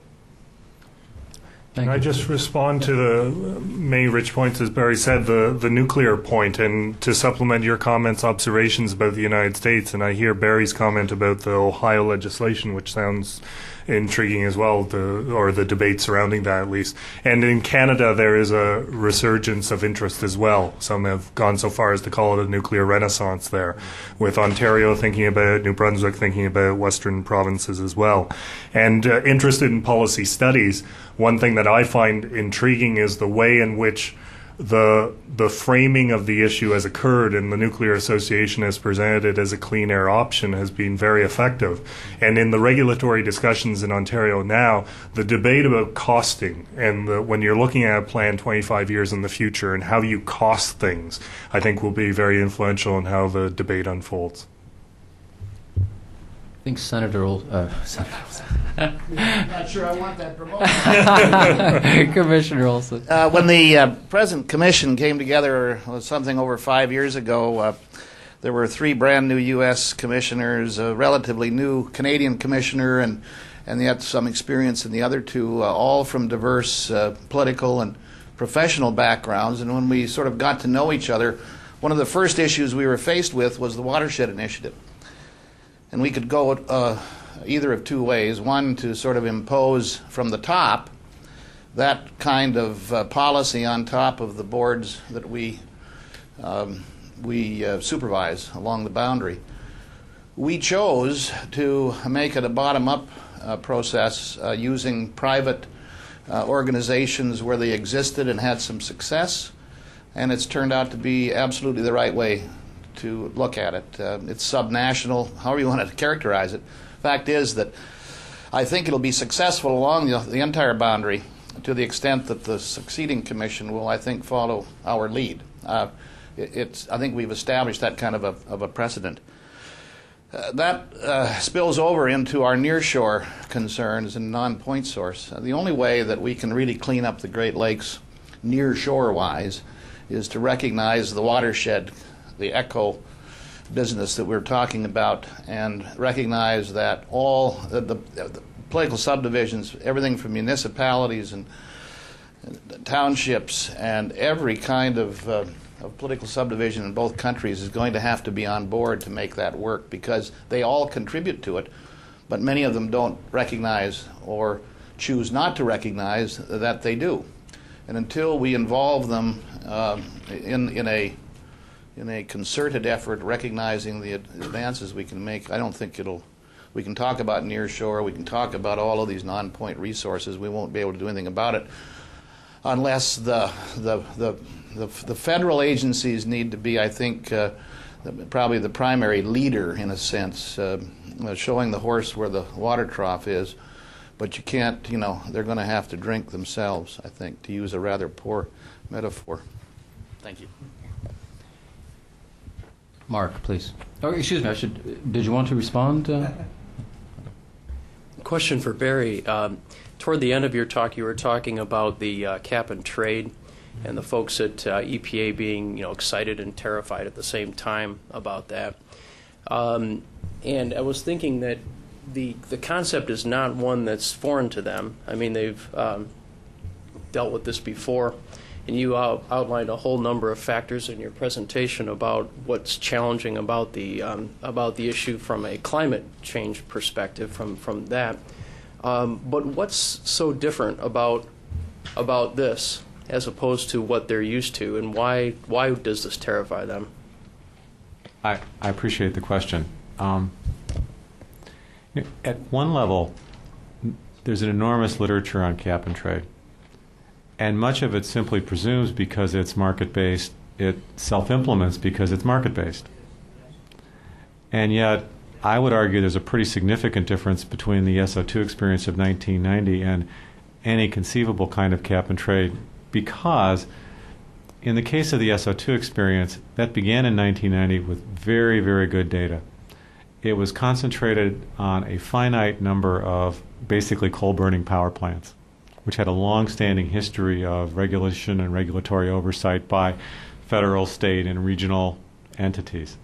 Can I just respond to the many rich points, as Barry said, the nuclear point, and to supplement your comments, observations about the United States. And I hear Barry's comment about the Ohio legislation, which sounds intriguing as well, or the debate surrounding that at least. And in Canada, there is a resurgence of interest as well. Some have gone so far as to call it a nuclear renaissance there, with Ontario thinking about it, New Brunswick thinking about it, Western provinces as well. And interested in policy studies, one thing that that I find intriguing is the way in which the framing of the issue has occurred, and the Nuclear Association has presented it as a clean air option, has been very effective. And in the regulatory discussions in Ontario now, the debate about costing and when you're looking at a plan 25 years in the future and how you cost things, I think will be very influential in how the debate unfolds. I think Senator Not sure I want that promotion. Commissioner Olson. When the present commission came together something over 5 years ago, there were 3 brand new U.S. commissioners, a relatively new Canadian commissioner, and yet some experience in the other 2, all from diverse political and professional backgrounds. And when we sort of got to know each other, one of the first issues we were faced with was the watershed initiative. And we could go either of 2 ways. One, to sort of impose from the top that kind of policy on top of the boards that we supervise along the boundary. We chose to make it a bottom-up process using private organizations where they existed and had some success, and it's turned out to be absolutely the right way to look at it. It's subnational, however you want to characterize it. Fact is that I think it'll be successful along the entire boundary to the extent that the succeeding commission will, I think, follow our lead. I think we've established that kind of a precedent. That spills over into our nearshore concerns and non-point source. The only way that we can really clean up the Great Lakes nearshore-wise is to recognize the watershed, the echo business that we're talking about, and recognize that all the political subdivisions, everything from municipalities and townships and every kind of political subdivision in both countries is going to have to be on board to make that work, because they all contribute to it, but many of them don't recognize or choose not to recognize that they do. And until we involve them in a concerted effort recognizing the advances we can make, I don't think we can talk about nearshore, we can talk about all of these non-point resources, we won't be able to do anything about it unless the federal agencies need to be, I think, probably the primary leader in a sense, showing the horse where the water trough is. But you can't, they're going to have to drink themselves, I think, to use a rather poor metaphor. Thank you. Mark, please. Oh, excuse me. Did you want to respond? Question for Barry. Toward the end of your talk, you were talking about the cap and trade, and the folks at EPA being, excited and terrified at the same time about that. And I was thinking that the concept is not one that's foreign to them. I mean, they've dealt with this before. And you outlined a whole number of factors in your presentation about what's challenging about the issue from a climate change perspective. From that, but what's so different about this as opposed to what they're used to, and why does this terrify them? I appreciate the question. At one level, there's an enormous literature on cap and trade. And much of it simply presumes because it's market-based, it self-implements because it's market-based. And yet, I would argue there's a pretty significant difference between the SO2 experience of 1990 and any conceivable kind of cap and trade, because in the case of the SO2 experience, that began in 1990 with very, very good data. It was concentrated on a finite number of basically coal-burning power plants, which had a long-standing history of regulation and regulatory oversight by federal, state, and regional entities.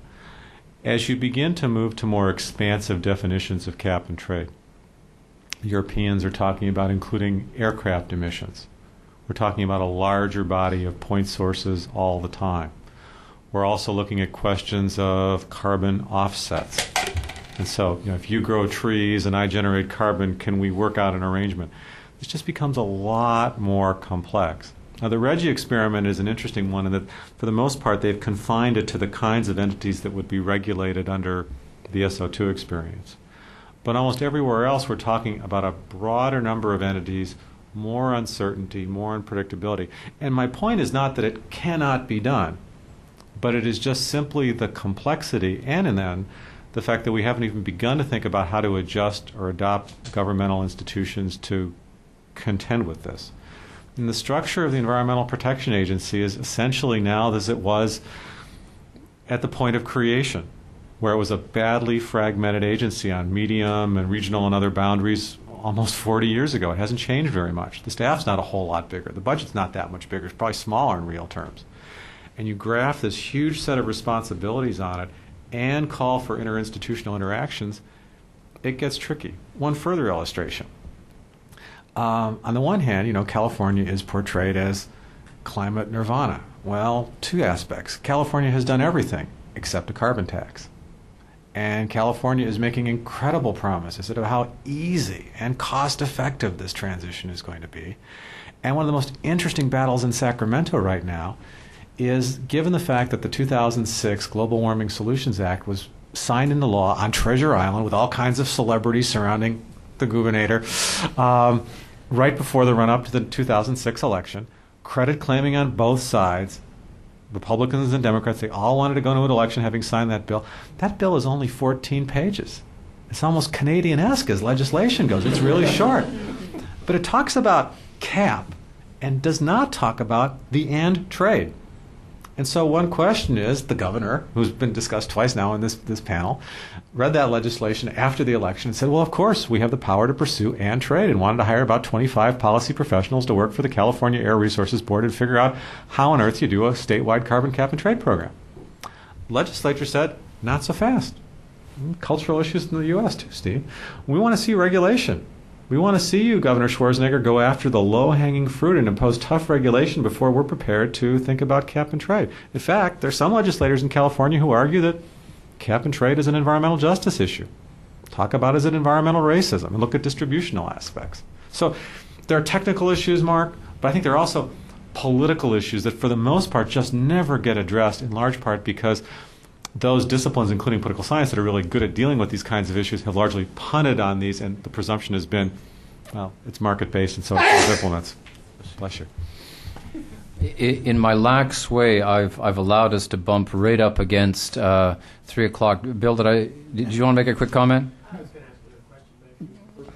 As you begin to move to more expansive definitions of cap and trade, Europeans are talking about including aircraft emissions. We're talking about a larger body of point sources all the time. We're also looking at questions of carbon offsets. And so, if you grow trees and I generate carbon, can we work out an arrangement? This just becomes a lot more complex. Now, the RGGI experiment is an interesting one in that, for the most part, they've confined it to the kinds of entities that would be regulated under the SO2 experience. But almost everywhere else, we're talking about a broader number of entities, more uncertainty, more unpredictability. And my point is not that it cannot be done, but it is just simply the complexity and then the fact that we haven't even begun to think about how to adjust or adopt governmental institutions to contend with this. And the structure of the Environmental Protection Agency is essentially now as it was at the point of creation, where it was a badly fragmented agency on medium and regional and other boundaries almost 40 years ago. It hasn't changed very much. The staff's not a whole lot bigger. The budget's not that much bigger. It's probably smaller in real terms. And you graft this huge set of responsibilities on it and call for interinstitutional interactions, it gets tricky. One further illustration. On the one hand, California is portrayed as climate nirvana. Well, two aspects. California has done everything except a carbon tax. And California is making incredible promises about how easy and cost-effective this transition is going to be. And one of the most interesting battles in Sacramento right now is, given the fact that the 2006 Global Warming Solutions Act was signed into law on Treasure Island with all kinds of celebrities surrounding the gubernator, right before the run-up to the 2006 election, credit claiming on both sides, Republicans and Democrats, they all wanted to go to an election having signed that bill. That bill is only 14 pages. It's almost Canadian-esque as legislation goes. It's really short. But it talks about cap and does not talk about the and trade. And so one question is, the governor, who's been discussed twice now in this panel, read that legislation after the election and said, well, of course, we have the power to pursue and trade, and wanted to hire about 25 policy professionals to work for the California Air Resources Board and figure out how on earth you do a statewide carbon cap and trade program. Legislature said, not so fast. Cultural issues in the U.S. too, Steve. We want to see regulation. We want to see you, Governor Schwarzenegger, go after the low-hanging fruit and impose tough regulation before we're prepared to think about cap and trade. In fact, there's some legislators in California who argue that cap and trade is an environmental justice issue. Talk about it as an environmental racism and look at distributional aspects. So there are technical issues, Mark, but I think there are also political issues that for the most part just never get addressed, in large part because those disciplines, including political science, that are really good at dealing with these kinds of issues have largely punted on these, and the presumption has been, well, it's market-based, and so it's diplomats. Bless you. In my lax way, I've allowed us to bump right up against 3 o'clock. Bill, did you want to make a quick comment? I was going to ask you a question.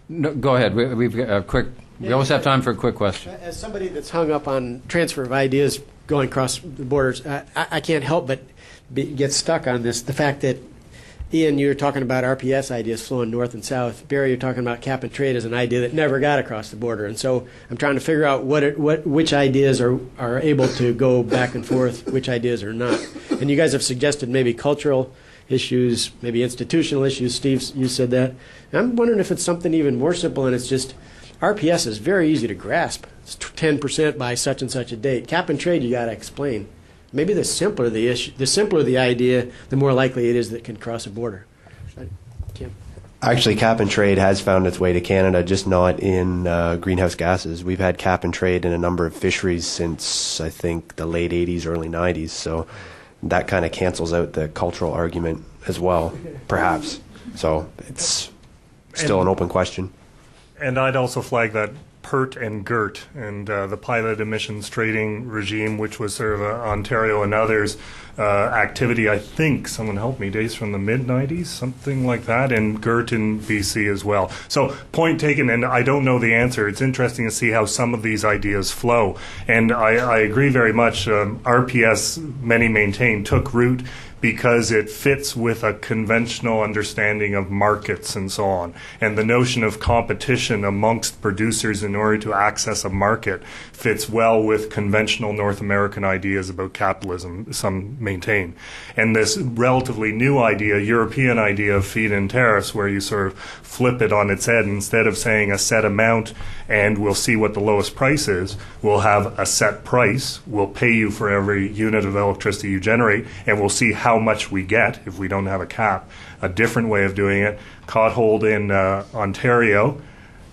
No, go ahead. We've got a quick. We always have time for a quick question. As somebody that's hung up on transfer of ideas going across the borders, I can't help but get stuck on this. The fact that, Ian, you're talking about RPS ideas flowing north and south. Barry, you're talking about cap and trade as an idea that never got across the border. And so I'm trying to figure out which ideas are able to go back and forth, which ideas are not. And you guys have suggested maybe cultural issues, maybe institutional issues. Steve, you said that. And I'm wondering if it's something even more simple, and it's just RPS is very easy to grasp. It's 10% by such and such a date. Cap and trade, you got to explain. Maybe the simpler the issue, the simpler the idea, the more likely it is that it can cross a border. Kim? Actually, cap and trade has found its way to Canada, just not in greenhouse gases. We've had cap and trade in a number of fisheries since, I think, the late 80s, early 90s. So that kind of cancels out the cultural argument as well, perhaps. So it's still an open question. And I'd also flag that PERT and GERT and the pilot emissions trading regime, which was sort of Ontario and others activity, I think, someone help me, days from the mid-90s, something like that, and GERT in BC as well. So point taken, and I don't know the answer. It's interesting to see how some of these ideas flow. And I agree very much. RPS, many maintain, took root because it fits with a conventional understanding of markets and so on. And the notion of competition amongst producers in order to access a market fits well with conventional North American ideas about capitalism, some maintain. And this relatively new idea, European idea of feed-in tariffs, where you sort of flip it on its head, instead of saying a set amount and we'll see what the lowest price is, we'll have a set price, we'll pay you for every unit of electricity you generate, and we'll see how much we get if we don't have a cap. A different way of doing it, caught hold in Ontario,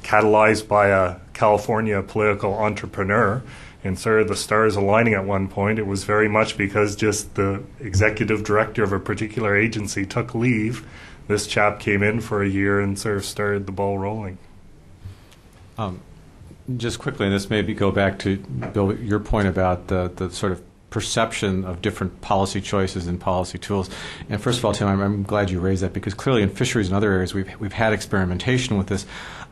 catalyzed by a California political entrepreneur, and sort of the stars aligning at one point. It was very much because just the executive director of a particular agency took leave. This chap came in for a year and sort of started the ball rolling. Just quickly, and this maybe go back to, Bill, your point about the sort of perception of different policy choices and policy tools. And first of all, Tim, I'm glad you raised that, because clearly in fisheries and other areas we've had experimentation with this.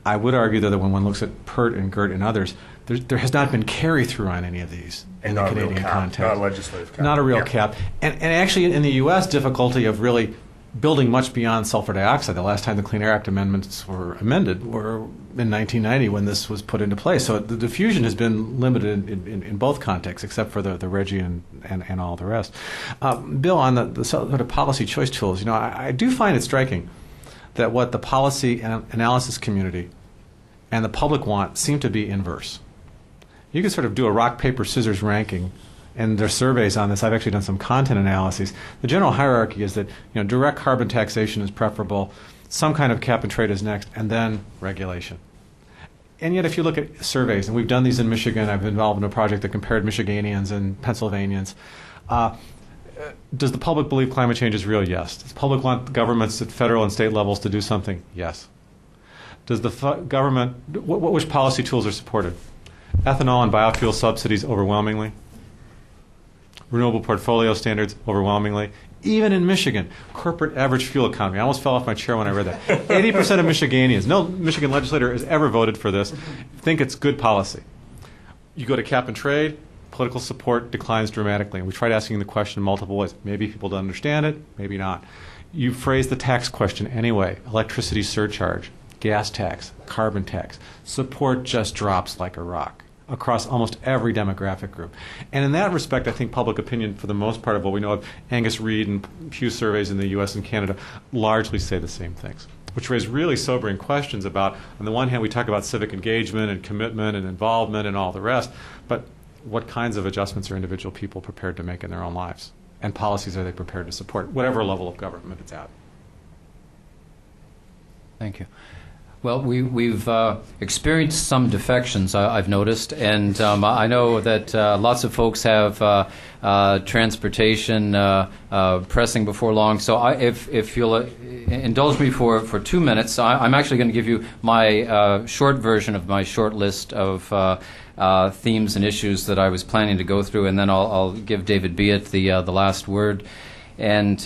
I would argue, though, that when one looks at PERT and GERT and others, there has not been carry-through on any of these in the Canadian context. Not a legislative cap. Not a real cap. And actually in the U.S., difficulty of really building much beyond sulfur dioxide. The last time the Clean Air Act amendments were amended were in 1990 when this was put into place. So the diffusion has been limited in both contexts, except for the RGGI and all the rest. Bill, on the sort of policy choice tools, I do find it striking that what the policy and analysis community and the public want seem to be inverse. You can sort of do a rock, paper, scissors ranking, and there are surveys on this. I've actually done some content analyses. The general hierarchy is that direct carbon taxation is preferable, some kind of cap and trade is next, and then regulation. And yet if you look at surveys, and we've done these in Michigan, I've been involved in a project that compared Michiganians and Pennsylvanians, does the public believe climate change is real? Yes. Does the public want governments at federal and state levels to do something? Yes. Does the government, which policy tools are supported? Ethanol and biofuel subsidies overwhelmingly. Renewable portfolio standards overwhelmingly. Even in Michigan, corporate average fuel economy. I almost fell off my chair when I read that. 80% of Michiganians, no Michigan legislator has ever voted for this, think it's good policy. You go to cap and trade, political support declines dramatically. And we tried asking the question multiple ways. Maybe people don't understand it, maybe not. You phrase the tax question anyway. Electricity surcharge, gas tax, carbon tax. Support just drops like a rock across almost every demographic group. And in that respect, I think public opinion, for the most part of what we know of, Angus Reid and Pew surveys in the U.S. and Canada largely say the same things, which raise really sobering questions about, on the one hand, we talk about civic engagement and commitment and involvement and all the rest, but what kinds of adjustments are individual people prepared to make in their own lives? And policies are they prepared to support, whatever level of government it's at? Thank you. Well, we've experienced some defections, I've noticed, and I know that lots of folks have transportation pressing before long. So if you'll indulge me for 2 minutes, I'm actually going to give you my short version of my short list of themes and issues that I was planning to go through, and then I'll give David Beat the last word. And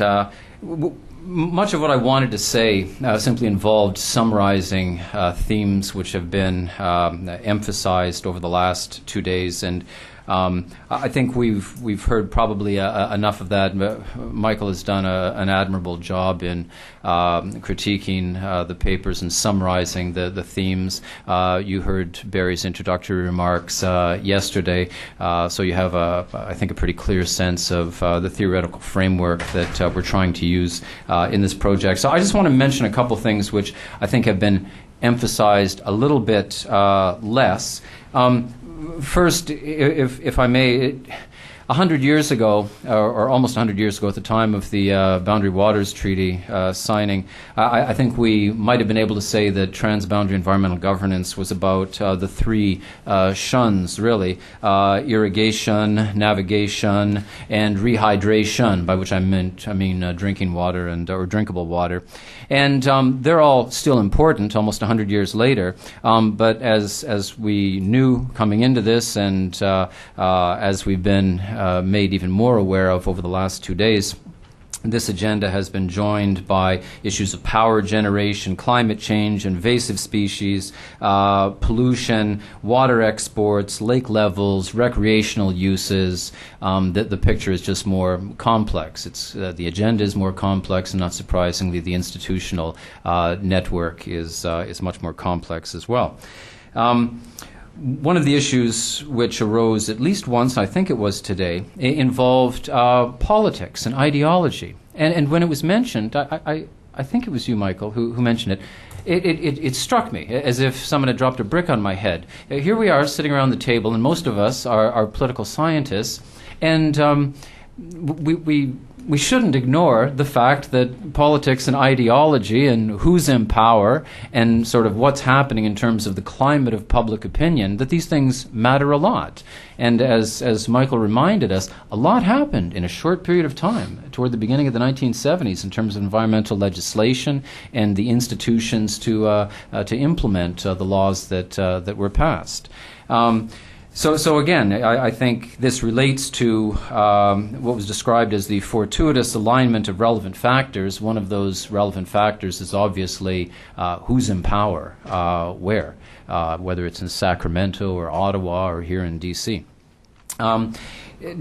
much of what I wanted to say simply involved summarizing themes which have been emphasized over the last 2 days, and I think we've heard probably enough of that. Michael has done an admirable job in critiquing the papers and summarizing the themes. You heard Barry's introductory remarks yesterday, so you have, I think, a pretty clear sense of the theoretical framework that we're trying to use in this project. So I just want to mention a couple things which I think have been emphasized a little bit less. First, if I may, 100 years ago, or almost 100 years ago, at the time of the Boundary Waters Treaty signing, I think we might have been able to say that transboundary environmental governance was about the three shuns, really: irrigation, navigation, and rehydration, by which I mean drinking water or drinkable water. And they're all still important almost 100 years later. But as we knew coming into this, and as we've been made even more aware of over the last 2 days, this agenda has been joined by issues of power generation, climate change, invasive species, pollution, water exports, lake levels, recreational uses. The picture is just more complex. The agenda is more complex, and not surprisingly, the institutional network is much more complex as well. One of the issues which arose at least once, I think it was today, involved politics and ideology. And when it was mentioned, I think it was you, Michael, who mentioned it. It struck me as if someone had dropped a brick on my head. Here we are sitting around the table, and most of us are political scientists, and we we shouldn't ignore the fact that politics and ideology and who's in power and sort of what's happening in terms of the climate of public opinion, that these things matter a lot. And as Michael reminded us, a lot happened in a short period of time toward the beginning of the 1970s in terms of environmental legislation and the institutions to implement the laws that were passed. So again, I think this relates to what was described as the fortuitous alignment of relevant factors. One of those relevant factors is obviously who's in power, where, whether it's in Sacramento or Ottawa or here in D.C.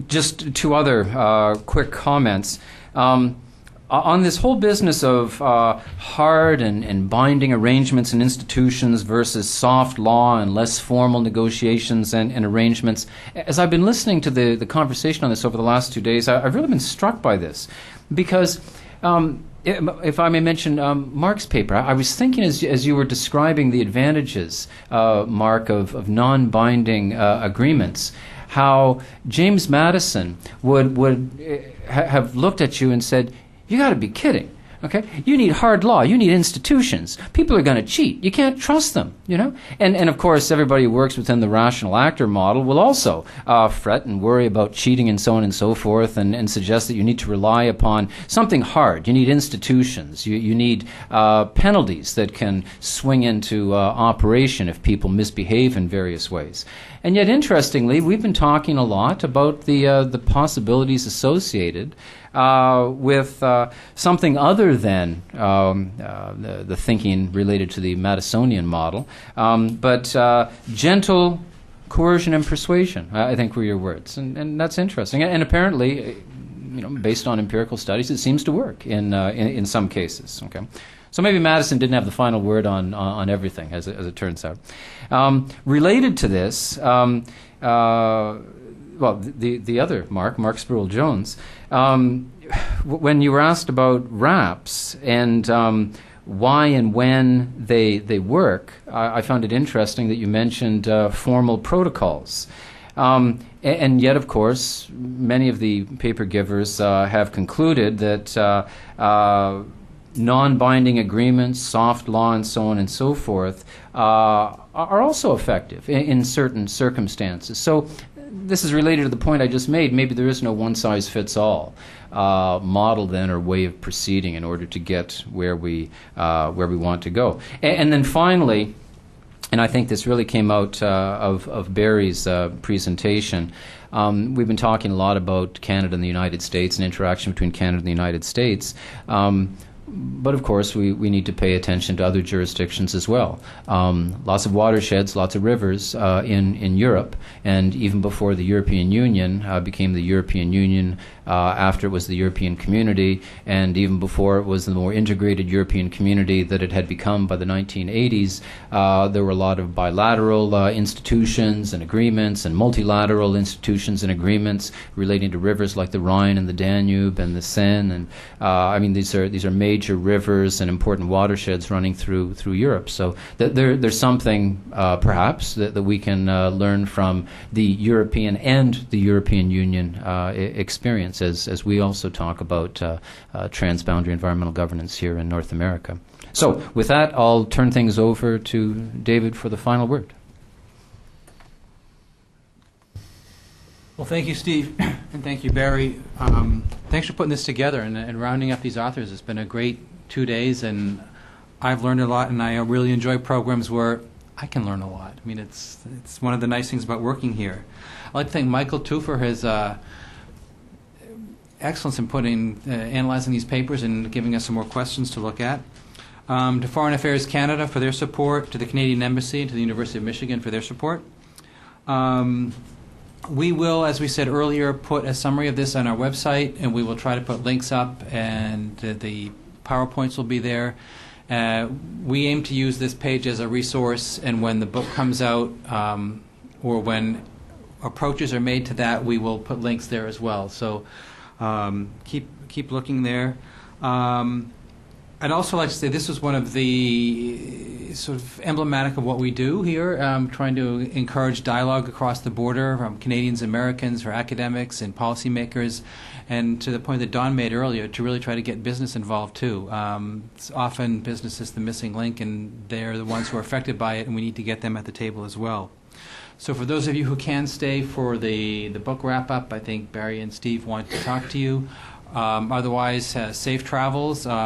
Just two other quick comments. On this whole business of hard and binding arrangements and institutions versus soft law and less formal negotiations and arrangements, as I've been listening to the conversation on this over the last 2 days, I've really been struck by this. Because, if I may mention Mark's paper, I was thinking as you were describing the advantages, Mark, of non-binding agreements, how James Madison would have looked at you and said, "You got to be kidding, okay? You need hard law. You need institutions. People are going to cheat. You can't trust them, you know?" And of course, everybody who works within the rational actor model will also fret and worry about cheating and so on and so forth and suggest that you need to rely upon something hard. You need institutions. You need penalties that can swing into operation if people misbehave in various ways. And yet, interestingly, we've been talking a lot about the possibilities associated with something other than the thinking related to the Madisonian model, but gentle coercion and persuasion, I think were your words. And that's interesting. And apparently, based on empirical studies, it seems to work in some cases. Okay. So maybe Madison didn't have the final word on everything, as it turns out. Related to this, the other Mark Spruill-Jones, when you were asked about RAPs and why and when they work, I found it interesting that you mentioned formal protocols. And yet, of course, many of the paper givers have concluded that non-binding agreements, soft law, and so on and so forth are also effective in certain circumstances. So this is related to the point I just made. Maybe there is no one-size-fits-all model then or way of proceeding in order to get where we want to go. And then finally, and I think this really came out of Barry's presentation, we've been talking a lot about Canada and the United States and interaction between Canada and the United States. But of course, we need to pay attention to other jurisdictions as well. Lots of watersheds, lots of rivers in Europe, and even before the European Union became the European Union, after it was the European Community, and even before it was the more integrated European Community that it had become by the 1980s, there were a lot of bilateral institutions and agreements and multilateral institutions and agreements relating to rivers like the Rhine and the Danube and the Seine. And I mean, these are major rivers and important watersheds running through Europe. So there's something perhaps that we can learn from the European and the European Union experience, as we also talk about transboundary environmental governance here in North America. So with that, I'll turn things over to David for the final word. Well, thank you, Steve, and thank you, Barry. Thanks for putting this together and rounding up these authors. It's been a great 2 days, and I've learned a lot, and I really enjoy programs where I can learn a lot. I mean, it's one of the nice things about working here. I'd like to thank Michael, too, for his excellence in analyzing these papers and giving us some more questions to look at. To Foreign Affairs Canada for their support, to the Canadian Embassy, and to the University of Michigan for their support. We will, as we said earlier, put a summary of this on our website, and we will try to put links up, and the PowerPoints will be there. We aim to use this page as a resource, and when the book comes out, or when approaches are made to that, we will put links there as well. So keep looking there. I'd also like to say this was one of the sort of emblematic of what we do here, trying to encourage dialogue across the border from Canadians, Americans, for academics and policymakers, and to the point that Don made earlier, to really try to get business involved too. It's often business is the missing link, and they're the ones who are affected by it, and we need to get them at the table as well. So for those of you who can stay for the book wrap-up, I think Barry and Steve want to talk to you. Otherwise, safe travels.